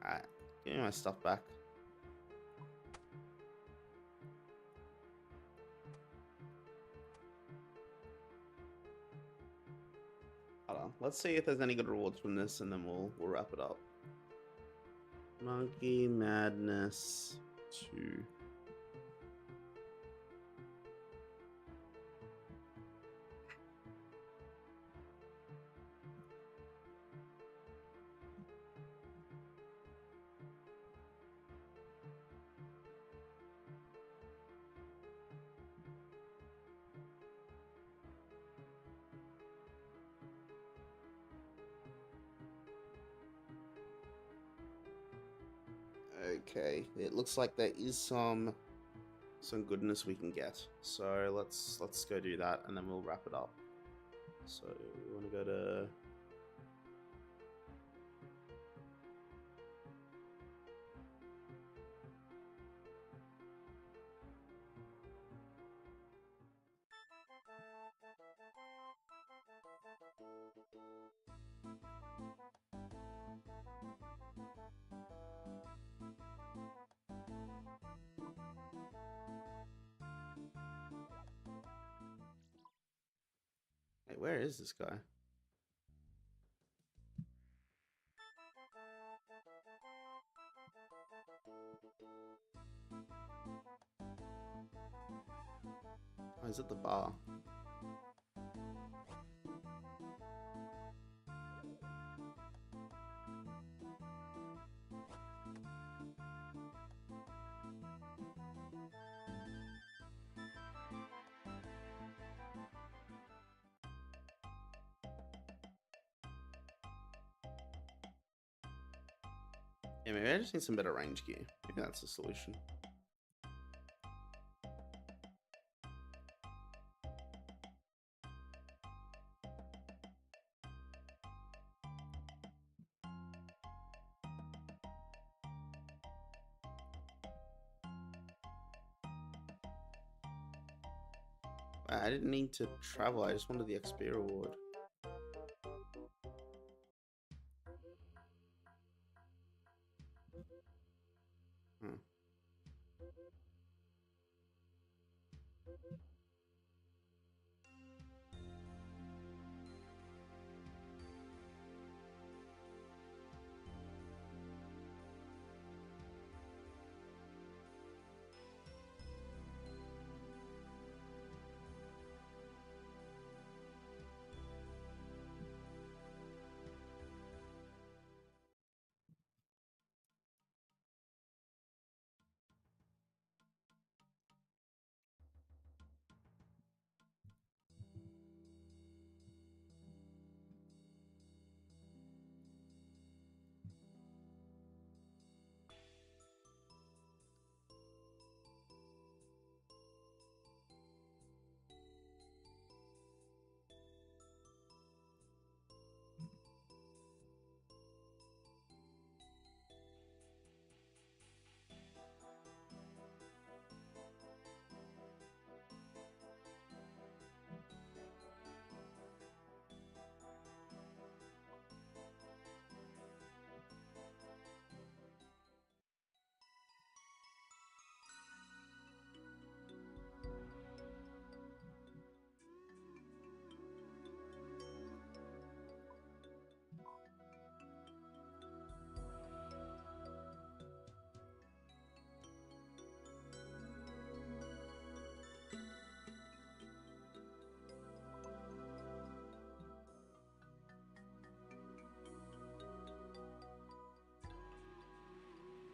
Alright. Give me my stuff back. Hold on. Let's see if there's any good rewards from this, and then we'll wrap it up. Monkey Madness 2. Okay, it looks like there is some goodness we can get. So let's go do that, and then we'll wrap it up. So we want to go to Hey, where is this guy? Oh, he's at the bar. Yeah, maybe I just need some better range gear. Maybe that's the solution. I didn't need to travel, I just wanted the XP reward. Hmm.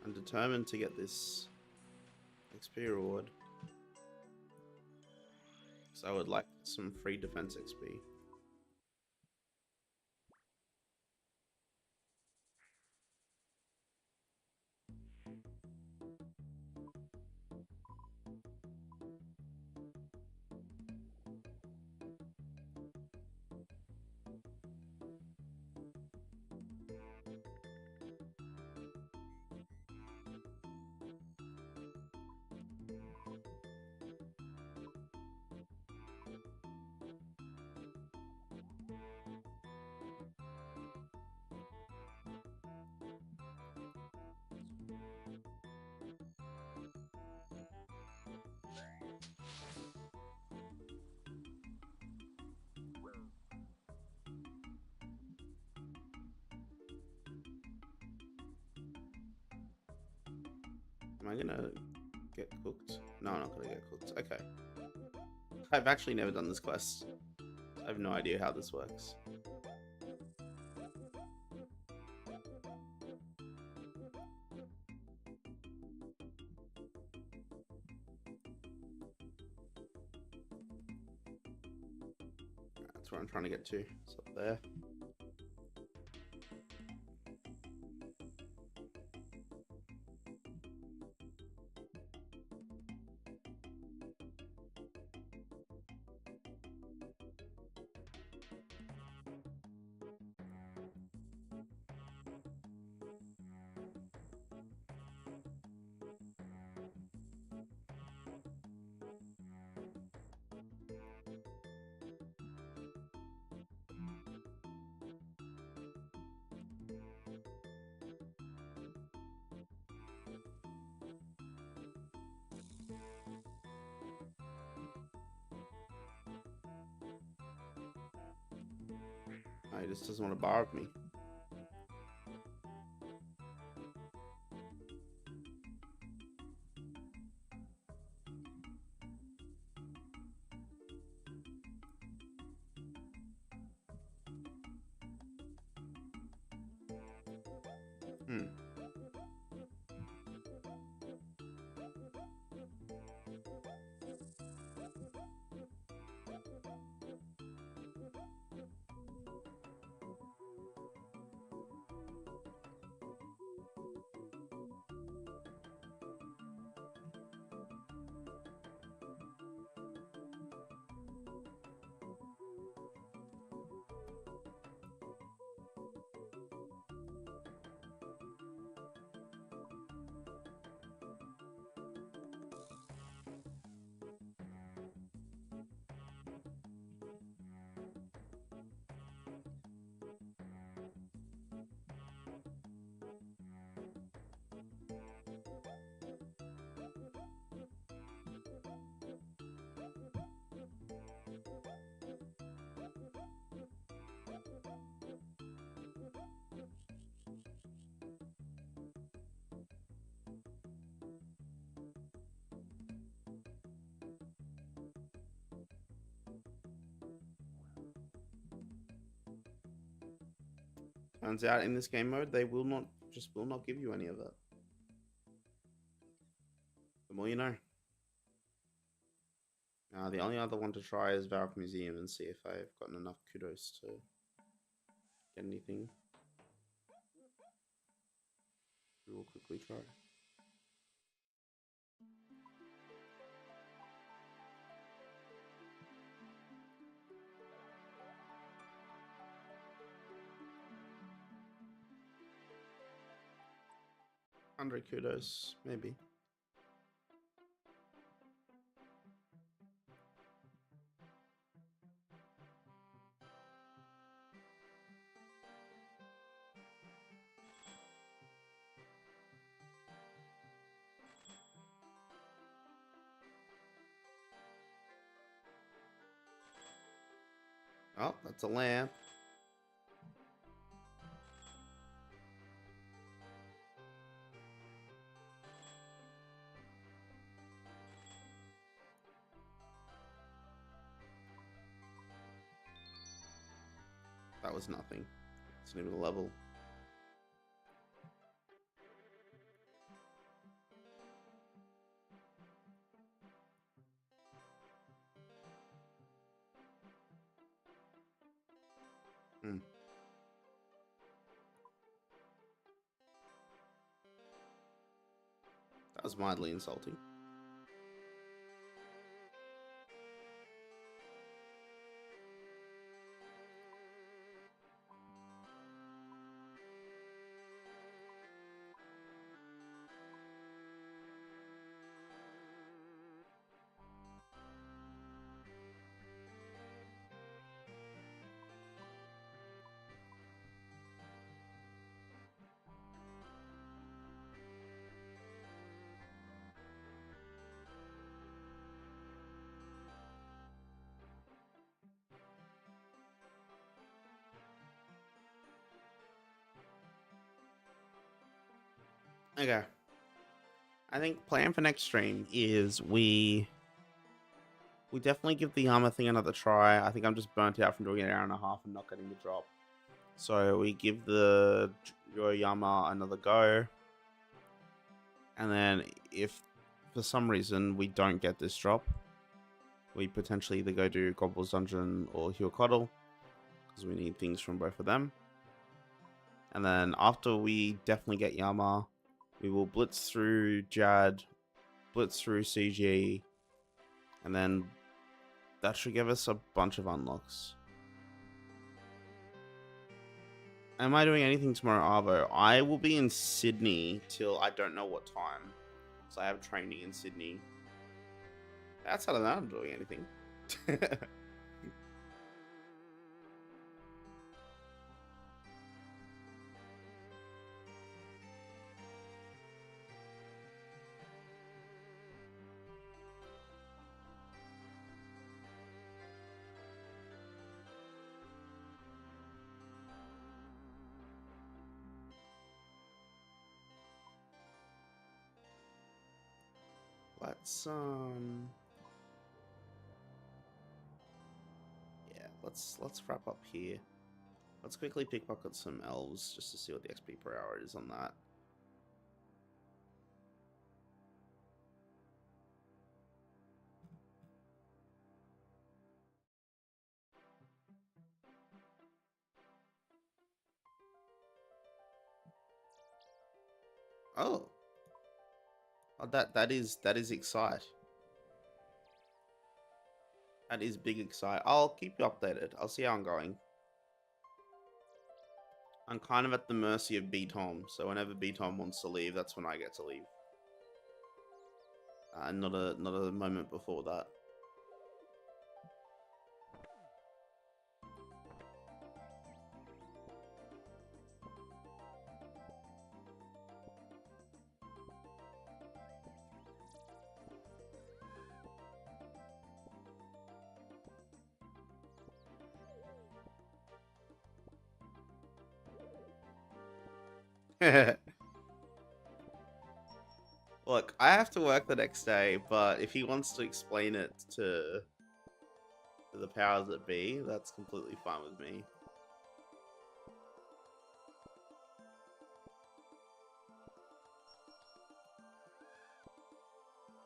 I'm determined to get this XP reward. So I would like some free defense XP. Am I gonna get cooked? No, I'm not gonna get cooked. Okay. I've actually never done this quest. I have no idea how this works. That's where I'm trying to get to. It's up there. Oh, he just doesn't want to borrow me. Hmm. Turns out in this game mode, they will not give you any of it. The more you know. The only other one to try is Varrock Museum and see if I've gotten enough kudos to get anything. We will quickly try. Hundred kudos, maybe. Oh, that's a lamp. That was nothing. It's not even a level. That was mildly insulting. Okay. I think plan for next stream is we definitely give the armor thing another try. I think I'm just burnt out from doing an hour and a half and not getting the drop. So we give the Yoyama another go. And then if for some reason we don't get this drop, we potentially either go do Gobble's Dungeon or Huacoddle, because we need things from both of them. And then after we definitely get Yama, we will blitz through Jad, blitz through CG, and then that should give us a bunch of unlocks. Am I doing anything tomorrow, Arvo? I will be in Sydney till I don't know what time. So I have training in Sydney. Outside of that, I'm doing anything. Let's wrap up here. Let's quickly pickpocket some elves just to see what the XP per hour is on that. Oh, that is excite. That is big excite. I'll keep you updated. I'll see how I'm going. I'm kind of at the mercy of B-Tom, so whenever B-Tom wants to leave, that's when I get to leave. Not a moment before that. Look, I have to work the next day, but if he wants to explain it to the powers that be, that's completely fine with me.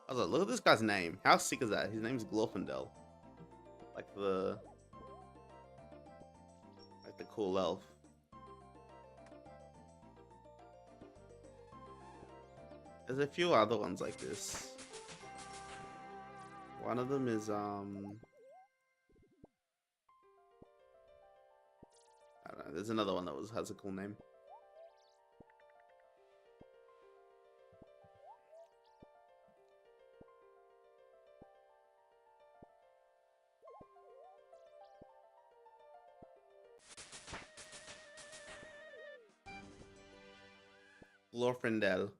I was like, look at this guy's name. How sick is that? His name's Glorfindel. Like the cool elf. There's a few other ones like this. One of them is I don't know, there's another one that has a cool name. Glorfindel.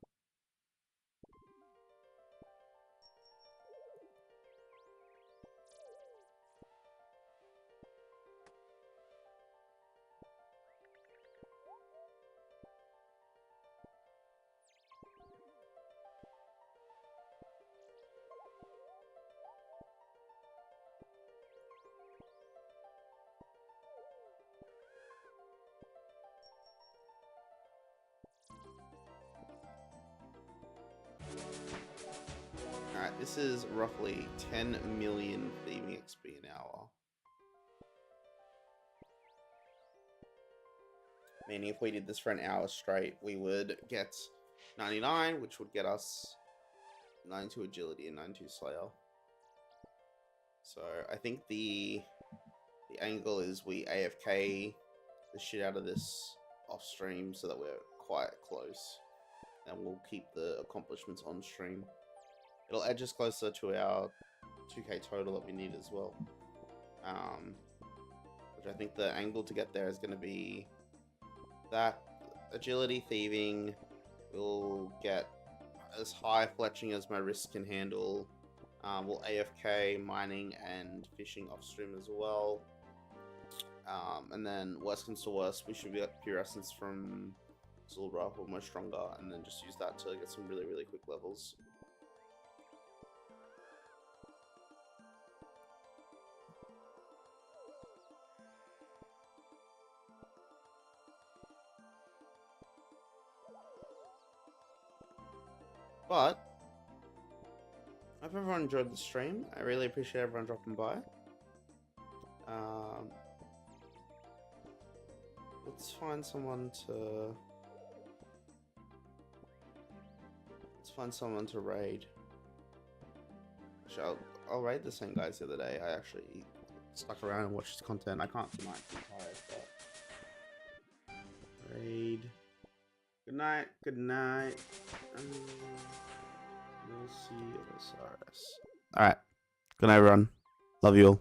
Alright, this is roughly 10 million thieving XP an hour. Meaning if we did this for an hour straight, we would get 99, which would get us 92 agility and 92 slayer. So I think the angle is we AFK the shit out of this off stream so that we're quite close. And we'll keep the accomplishments on stream. It'll edge us closer to our 2k total that we need as well. Which I think the angle to get there is going to be that agility thieving. We'll get as high fletching as my wrist can handle. We'll AFK mining and fishing off stream as well. And then worst comes to worst, we should get pure essence from Zulra, or more stronger, and then just use that to get some really, really quick levels. But I hope everyone enjoyed the stream. I really appreciate everyone dropping by. Let's find someone to raid. Actually, I'll raid the same guys the other day. I actually stuck around and watched his content. I can't tonight, I'm tired, but raid. Good night. Good night. We'll see Osiris. All right. Good night, everyone. Love you all.